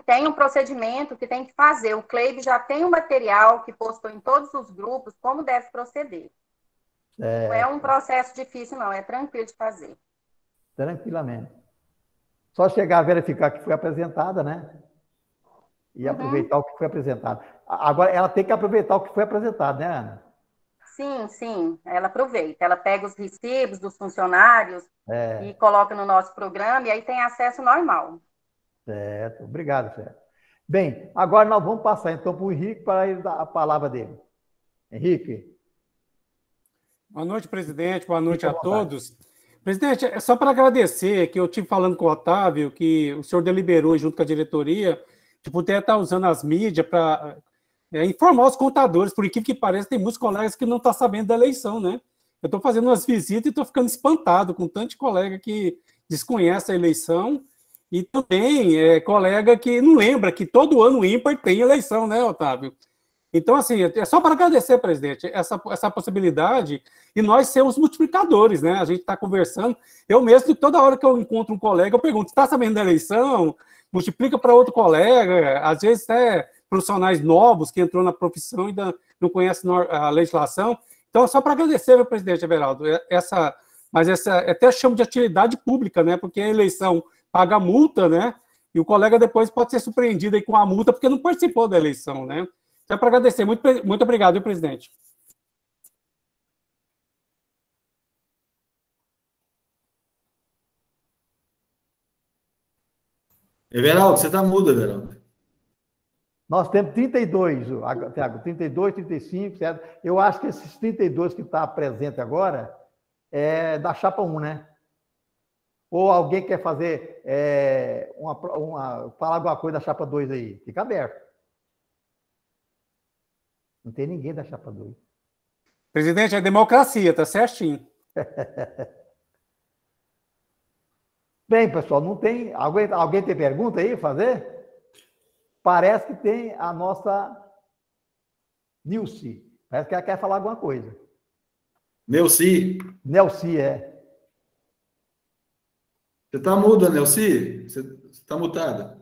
tem um procedimento que tem que fazer. O Cleib já tem um material que postou em todos os grupos, como deve proceder. Não é um processo difícil, não. É tranquilo de fazer. Tranquilamente. Só chegar a verificar que foi apresentada, né? E aproveitar o que foi apresentado. Agora, ela tem que aproveitar o que foi apresentado, né, Ana? Sim. Ela aproveita. Ela pega os recibos dos funcionários e coloca no nosso programa, e aí tem acesso normal. Certo. Obrigado, Sérgio. Bem, agora nós vamos passar, então, para o Henrique, para ele dar a palavra dele. Henrique. Boa noite, presidente. Boa noite a todos. Presidente, é só para agradecer que eu estive falando com o Otávio, que o senhor deliberou junto com a diretoria de poder estar usando as mídias para informar os contadores. Por incrível que pareça, tem muitos colegas que não estão sabendo da eleição, né? Eu estou fazendo umas visitas e estou ficando espantado com tanto de colega que desconhece a eleição e também colega que não lembra que todo ano ímpar tem eleição, né, Otávio? Então, assim, é só para agradecer, presidente, essa possibilidade, e nós sermos multiplicadores, né? A gente está conversando. Eu mesmo, toda hora que eu encontro um colega, eu pergunto, está sabendo da eleição? Multiplica para outro colega. Às vezes, profissionais novos que entrou na profissão e ainda não conhecem a legislação. Então, é só para agradecer, meu presidente Everaldo, mas até chamo de atividade pública, né? Porque a eleição paga multa, né? E o colega depois pode ser surpreendido aí com a multa porque não participou da eleição, né? É para agradecer. Muito obrigado, viu, presidente? Everaldo, você está mudo, Everaldo. Nós temos 32, Tiago, 32, 35, certo? Eu acho que esses 32 que estão presentes agora é da chapa 1, né? Ou alguém quer fazer falar alguma coisa da chapa 2 aí? Fica aberto. Não tem ninguém da chapa 2. Presidente, é democracia, tá certinho. Bem, pessoal, não tem... Alguém tem pergunta aí fazer? Parece que tem a nossa Nilce. Parece que ela quer falar alguma coisa. Nelci, é. Você está muda, Nelci? Você está mutada.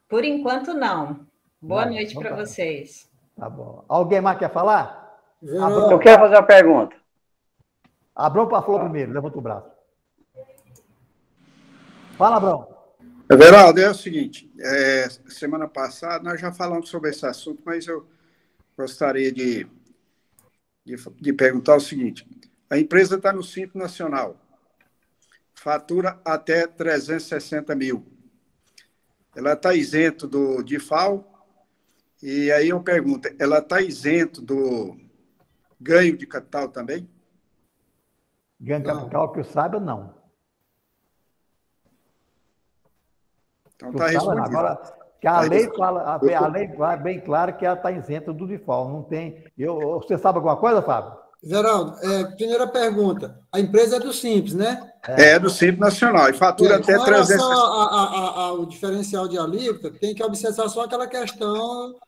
Por enquanto, não. Boa noite para vocês. Tá bom. Alguém mais quer falar? Eu quero fazer uma pergunta. Abrão falou primeiro, levanta o braço. Fala, Abrão. Everaldo, é o seguinte, semana passada nós já falamos sobre esse assunto, mas eu gostaria de perguntar o seguinte. A empresa está no Simples Nacional, fatura até 360 mil. Ela está isento do DIFAL, e aí eu pergunto, ela está isento do ganho de capital também? Ganho de capital, que eu saiba, não. Então está respondido. Agora, que a lei fala, a lei vai bem clara que ela está isenta do DIFAL. Não tem. Você sabe alguma coisa, Fábio? Geraldo, primeira pergunta. A empresa é do Simples, né? É do Simples Nacional, e fatura até 300. Com relação ao diferencial de alíquota, tem que observar só aquela questão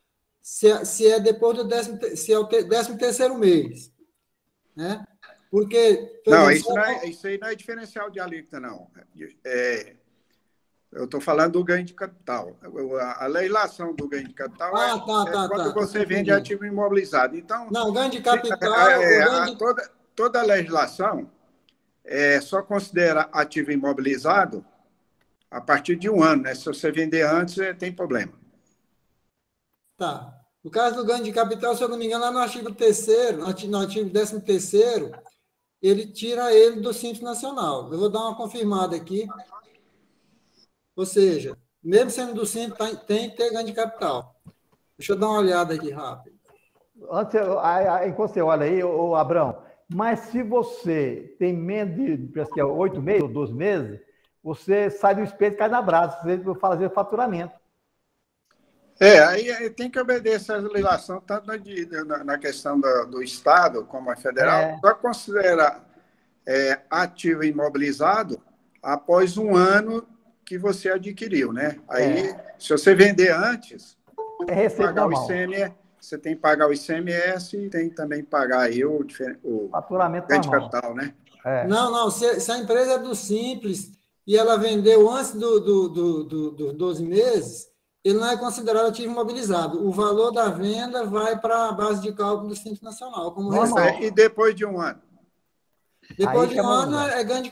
se é depois do se é o 13º mês, né? Porque... Não, isso aí não é diferencial de alíquota, não. Eu estou falando do ganho de capital. A leilação do ganho de capital quando você vende ativo imobilizado. Então, não, ganho de capital... Toda a legislação só considera ativo imobilizado a partir de 1 ano, né? Se você vender antes, tem problema. Tá. No caso do ganho de capital, se eu não me engano, lá no artigo 3º, no artigo 13º, ele tira ele do Simples Nacional. Eu vou dar uma confirmada aqui. Ou seja, mesmo sendo do Simples, tem que ter ganho de capital. Deixa eu dar uma olhada aqui rápido. Enquanto você olha aí, Abrão, mas se você tem menos de 8 meses ou 12 meses, você sai do espelho e cai na brasa, você vai fazer faturamento. Aí tem que obedecer a legislação, tanto na questão do Estado como a federal, só considera ativo imobilizado após 1 ano que você adquiriu, né? Aí, se você vender antes, pagar o ICMS, você tem que pagar o ICMS e tem que também pagar aí o faturamento ganho de capital, né? Não, se a empresa é do Simples e ela vendeu antes dos 12 meses, ele não é considerado ativo imobilizado. O valor da venda vai para a base de cálculo do Simples Nacional. E depois de 1 ano? Depois de 1 ano é ganho de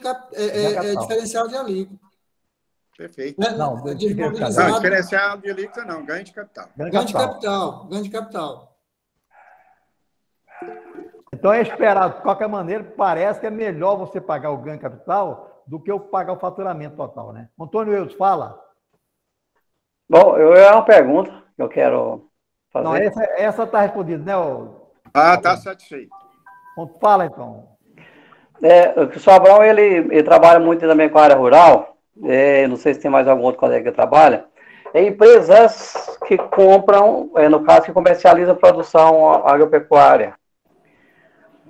diferencial de alíquota. Perfeito. Não, diferencial de alíquota não, ganho de capital. Ganho de capital. Então é esperado, de qualquer maneira, parece que é melhor você pagar o ganho de capital do que eu pagar o faturamento total, né? Antônio Eudes, fala. Bom, é uma pergunta que eu quero fazer. Não, essa está respondida, né? Está satisfeito. Fala, então. O senhor Abrão, ele trabalha muito também com a área rural. Não sei se tem mais algum outro colega que trabalha. Empresas que compram, no caso, que comercializam produção agropecuária.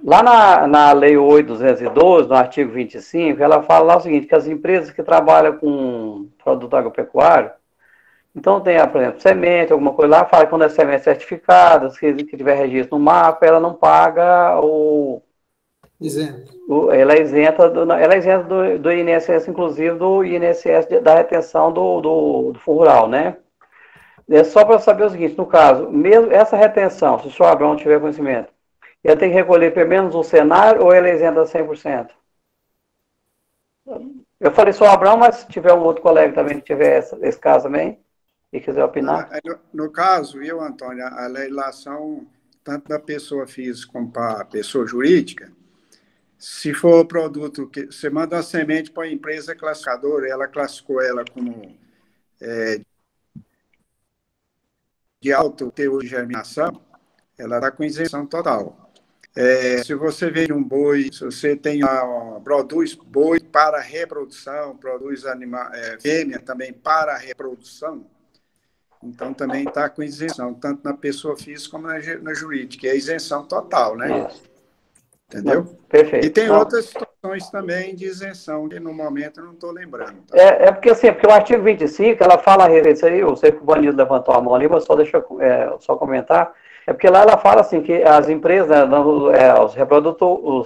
Lá na Lei 8.212, no artigo 25, ela fala lá o seguinte, que as empresas que trabalham com produto agropecuário, então tem, por exemplo, semente, alguma coisa lá, fala que quando é semente certificada, que tiver registro no mapa, ela não paga ela é isenta do INSS, inclusive do INSS da retenção do Fundo Rural, né? Só para saber o seguinte, no caso, mesmo essa retenção, se o senhor Abrão tiver conhecimento, ela tem que recolher pelo menos um cenário ou ela é isenta 100%? Eu falei só Abrão, mas se tiver um outro colega também que tiver esse caso também e quiser opinar. No caso, Antônio, a legislação, tanto da pessoa física como para a pessoa jurídica, se for o produto que você manda uma semente para a empresa classificadora, ela classificou ela como de alto teor de germinação, ela está com isenção total. Se você vende um boi, se você produz boi para reprodução, produz fêmea também para reprodução, então também está com isenção, tanto na pessoa física como na jurídica, que é isenção total, né? Entendeu? Perfeito. E tem outras situações também de isenção, que no momento eu não estou lembrando. Tá? Porque assim, porque o artigo 25, ela fala a respeito disso aí, eu sei que o Vanildo levantou a mão ali, mas só deixa eu só comentar, porque lá ela fala assim, que as empresas, os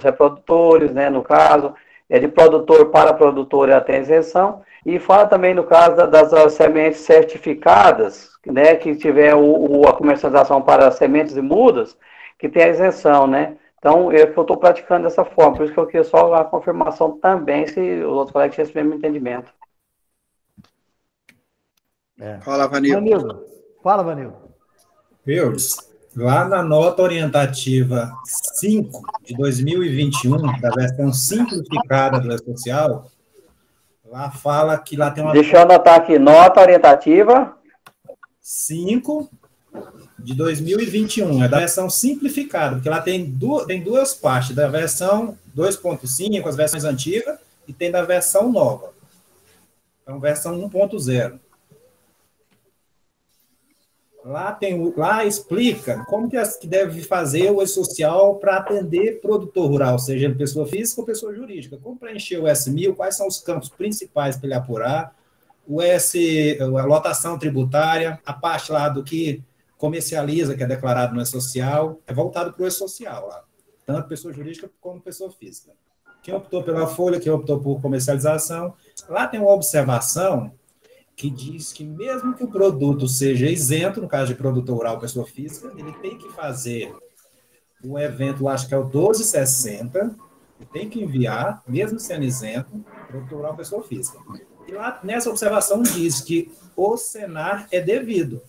reprodutores, né, no caso, de produtor para produtor até isenção, e fala também no caso das sementes certificadas, né, que tiver a comercialização para sementes e mudas, que tem a isenção, né? Então, eu estou praticando dessa forma, por isso que eu queria só a confirmação também, se os outros colegas tinham esse mesmo entendimento. Fala, Vanildo. Fala, Vanildo. Lá na nota orientativa 5 de 2021, da versão simplificada do E-Social, lá fala que lá tem uma... Deixa eu anotar aqui, nota orientativa 5 de 2021, é da versão simplificada, porque lá tem duas partes, da versão 2.5, as versões antigas, e tem da versão nova. Então, versão 1.0. Lá explica como que deve fazer o E-Social para atender produtor rural, seja ele pessoa física ou pessoa jurídica. Como preencher o S1000, quais são os campos principais para ele apurar, a lotação tributária, a parte lá do que comercializa, que é declarado no E-Social, é voltado para o E-Social lá, tanto pessoa jurídica como pessoa física. Quem optou pela folha, quem optou por comercialização, lá tem uma observação que diz que mesmo que o produto seja isento, no caso de produtor rural, pessoa física, ele tem que fazer um evento, acho que é o 1260, ele tem que enviar, mesmo sendo isento, produtor rural, pessoa física. E lá nessa observação diz que o Senar é devido.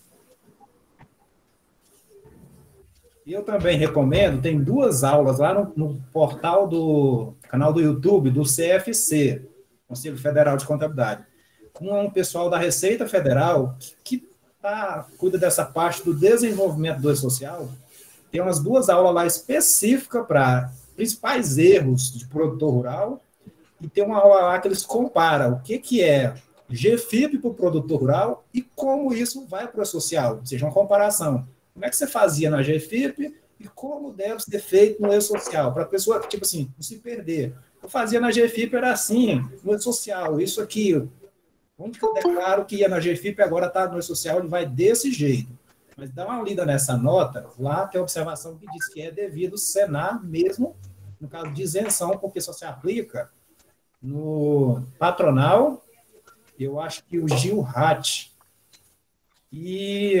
E eu também recomendo, tem 2 aulas lá no portal do canal do YouTube do CFC, Conselho Federal de Contabilidade. Um pessoal da Receita Federal que cuida dessa parte do desenvolvimento do E-Social. Tem umas 2 aulas lá específicas para principais erros de produtor rural, e tem uma aula lá que eles comparam o que é GFIP para o produtor rural e como isso vai para o E-Social, ou seja, uma comparação. Como é que você fazia na GFIP e como deve ser feito no E-Social, para a pessoa, tipo assim, não se perder. Eu fazia na GFIP, era assim, no E-Social, isso aqui. Onde que eu declaro que ia na GFIP, agora está no E-Social, ele vai desse jeito. Mas dá uma lida nessa nota, lá tem a observação que diz que é devido Senar mesmo, no caso de isenção, porque só se aplica no patronal, eu acho que o GILRAT. E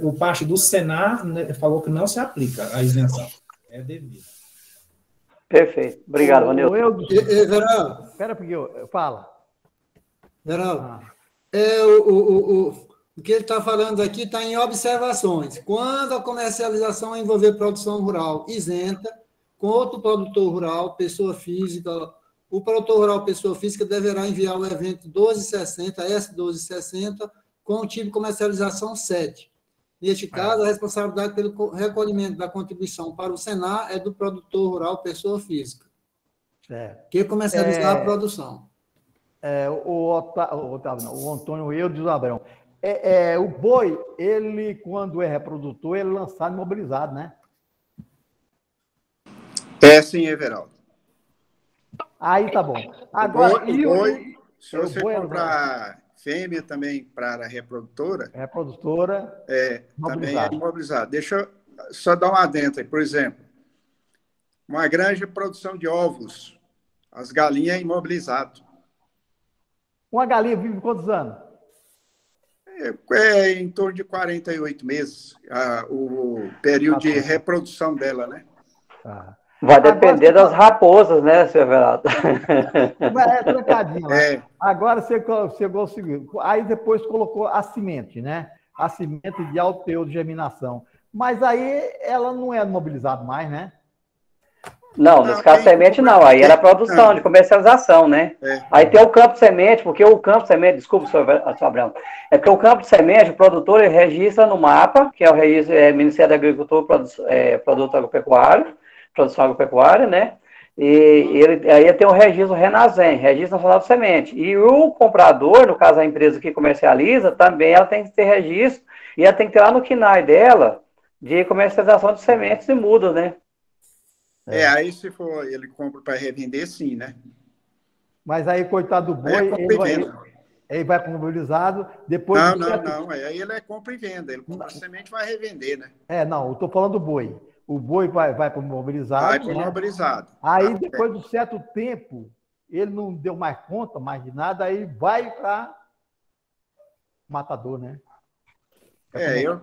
o parte do Senar, né, falou que não se aplica a isenção. É devido. Perfeito. Obrigado, Vanildo. Verão, espera porque fala. Verão, o que ele está falando aqui está em observações. Quando a comercialização envolver produção rural isenta, com outro produtor rural, pessoa física, o produtor rural, pessoa física, deverá enviar o evento 1260, S1260, com o tipo de comercialização 7. Neste caso, a responsabilidade pelo recolhimento da contribuição para o Senar é do produtor rural, pessoa física, que comercializar a produção. O Antônio Eudes Abrão. O boi, ele, quando é reprodutor, ele é lançado imobilizado, né? Sim, Everaldo. Aí tá bom. Agora, o boi, se você comprar fêmea também para a reprodutora, também é imobilizado. Deixa eu só dar um adendo aí. Por exemplo, uma granja de produção de ovos, as galinhas é imobilizado. Uma galinha vive quantos anos? Em torno de 48 meses, o período de reprodução dela, né? Vai depender das raposas, né, seu Everaldo? É trancadinho. Agora você conseguiu. Aí depois colocou a semente, né? A semente de alto teor de germinação. Mas aí ela não é mobilizada mais, né? Não, nesse caso semente não, aí era produção, de comercialização, né? Aí tem o campo de semente, porque o campo de semente, desculpa, senhor Abrão, é porque o campo de semente, o produtor ele registra no mapa, que é o Ministério da Agricultura e Produto Agropecuário, produção agropecuária, né? E aí tem o registro RENASEM, Registro Nacional de Semente. E o comprador, no caso a empresa que comercializa, também ela tem que ter registro, e ela tem que ter lá no KNAI dela de comercialização de sementes e mudas, né? Aí se for ele compra para revender, sim, né? Mas aí, coitado do boi, ele vai para o mobilizado, depois... Não, aí ele compra e venda, ele compra semente e vai revender, né? Não, eu estou falando do boi. O boi vai para o mobilizado. Vai para o mobilizado. Aí, depois de um certo tempo, ele não deu mais conta, mais de nada, aí vai para matador, né?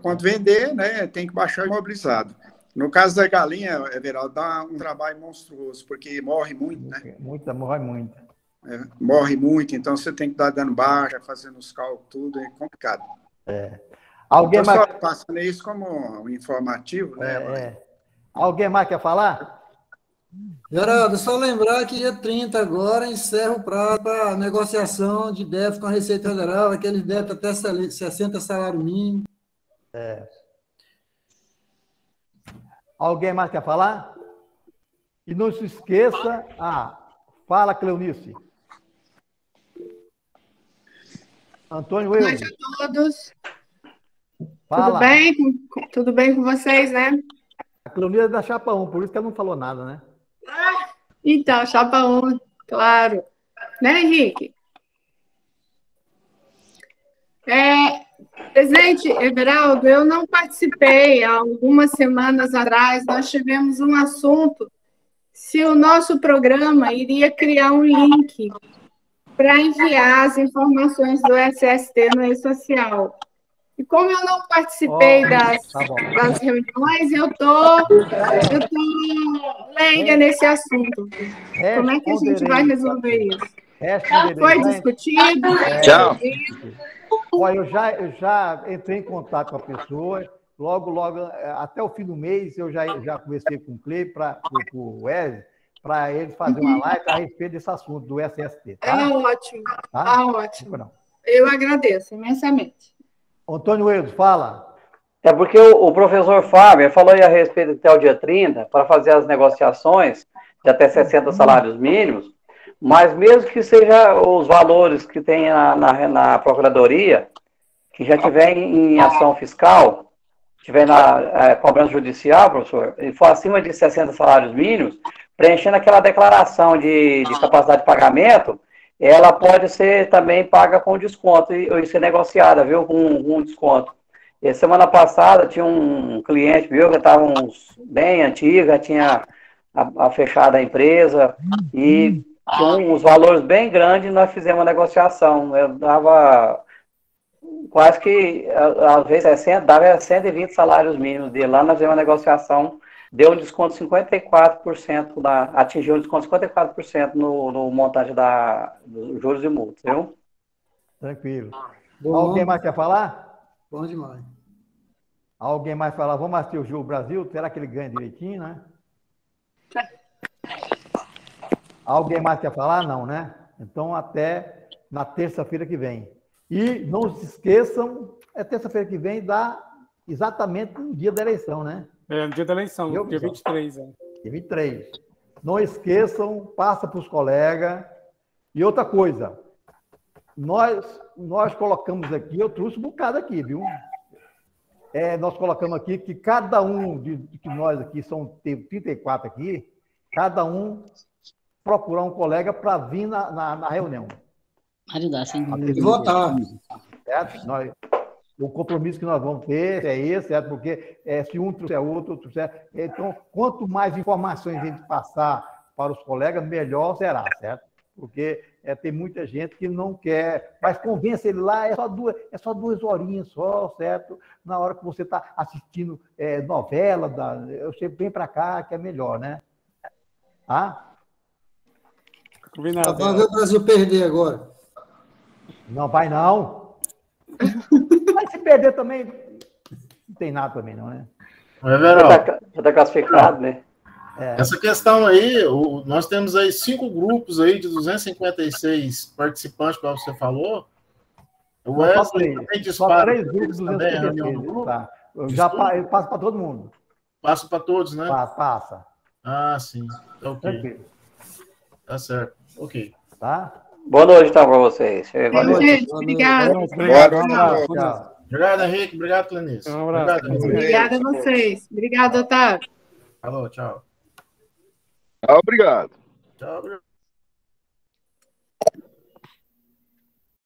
Quando vender, né, tem que baixar o imobilizado. No caso da galinha, Everaldo, dá um trabalho monstruoso, porque morre muito, né? Morre muito. Morre muito, então você tem que estar dando baixa, fazendo os cálculos, tudo, é complicado. Alguém então, mais... só passando isso como um informativo, né? Alguém mais quer falar? Geraldo, só lembrar que dia 30 agora encerra o prazo para negociação de déficit com a Receita Federal, aqueles débitos até 60 salário mínimo. Alguém mais quer falar? E não se esqueça... fala, Cleonice. Antônio Boa noite a todos. Fala. Tudo bem com vocês, né? A Cleonice é da Chapa 1, por isso que ela não falou nada, né? Então, Chapa 1, claro. Né, Henrique? Presidente Everaldo, eu não participei. Há algumas semanas atrás, nós tivemos um assunto se o nosso programa iria criar um link para enviar as informações do SST no E-Social. E como eu não participei das reuniões, eu tô leiga nesse assunto. Como é que a gente vai resolver isso? Foi discutido? Tchau. Olha, eu já entrei em contato com a pessoa, logo, até o fim do mês, eu já conversei com o Clei, para o Wesley, para ele fazer uma live a respeito desse assunto do SST. Tá? Ótimo. Ótimo. Eu agradeço imensamente. Antônio Eudes, fala. Porque o professor Fábio falou aí a respeito até o dia 30, para fazer as negociações de até 60 salários mínimos, mas mesmo que seja os valores que tem na Procuradoria, que já tiver em ação fiscal, tiver na cobrança judicial, professor, e for acima de 60 salários mínimos, preenchendo aquela declaração de capacidade de pagamento, ela pode ser também paga com desconto e ser negociada, viu, com desconto. E semana passada tinha um cliente, viu, que estava bem antiga, tinha fechado a empresa e tinha uns valores bem grandes, nós fizemos uma negociação. Eu dava quase que, às vezes, 60, dava 120 salários mínimos dele. Lá nós fizemos uma negociação, deu um desconto de 54%, atingiu um desconto de 54% no montante dos juros e multas, viu? Tranquilo. Alguém mais quer falar? Bom demais. Alguém mais falar? Vamos assistir o Jogo Brasil? Será que ele ganha direitinho, né? Alguém mais quer falar? Não, né? Então, até na terça-feira que vem. E não se esqueçam, terça-feira que vem dá exatamente no dia da eleição, né? No dia da eleição, dia 23. Dia 23. Não esqueçam, passa para os colegas. E outra coisa, nós colocamos aqui, eu trouxe um bocado aqui, viu? Nós colocamos aqui que cada um de nós aqui, tem 34 aqui, cada um procurar um colega para vir na reunião. Ajudar, sim. Votar. Certo? O compromisso que nós vamos ter é esse, certo? Porque se um trouxer outro trouxer. Então, quanto mais informações a gente passar para os colegas, melhor será, certo? Porque tem muita gente que não quer, mas convence ele lá, é só 2 horinhas só, certo? Na hora que você está assistindo novela, eu chego bem para cá, que é melhor, né? Tá? Vai ver o Brasil perder agora. Não vai, não. Mas se perder também, não tem nada também, não, né? Já está classificado, né? Essa questão aí, nós temos aí 5 grupos aí de 256 participantes, como você falou. O Wesley também dispara. 3 grupos de 256. Tá. Eu passo para todo mundo. Passa para todos, né? Passa. Ah, sim. Ok. Tá certo. Ok. Tá? Boa noite, então, para vocês. Boa noite. Obrigada. Obrigado, Henrique. Obrigado, Clenício. Obrigada a vocês. Obrigada, Otávio. Alô, tchau. Obrigado. Tchau, obrigado.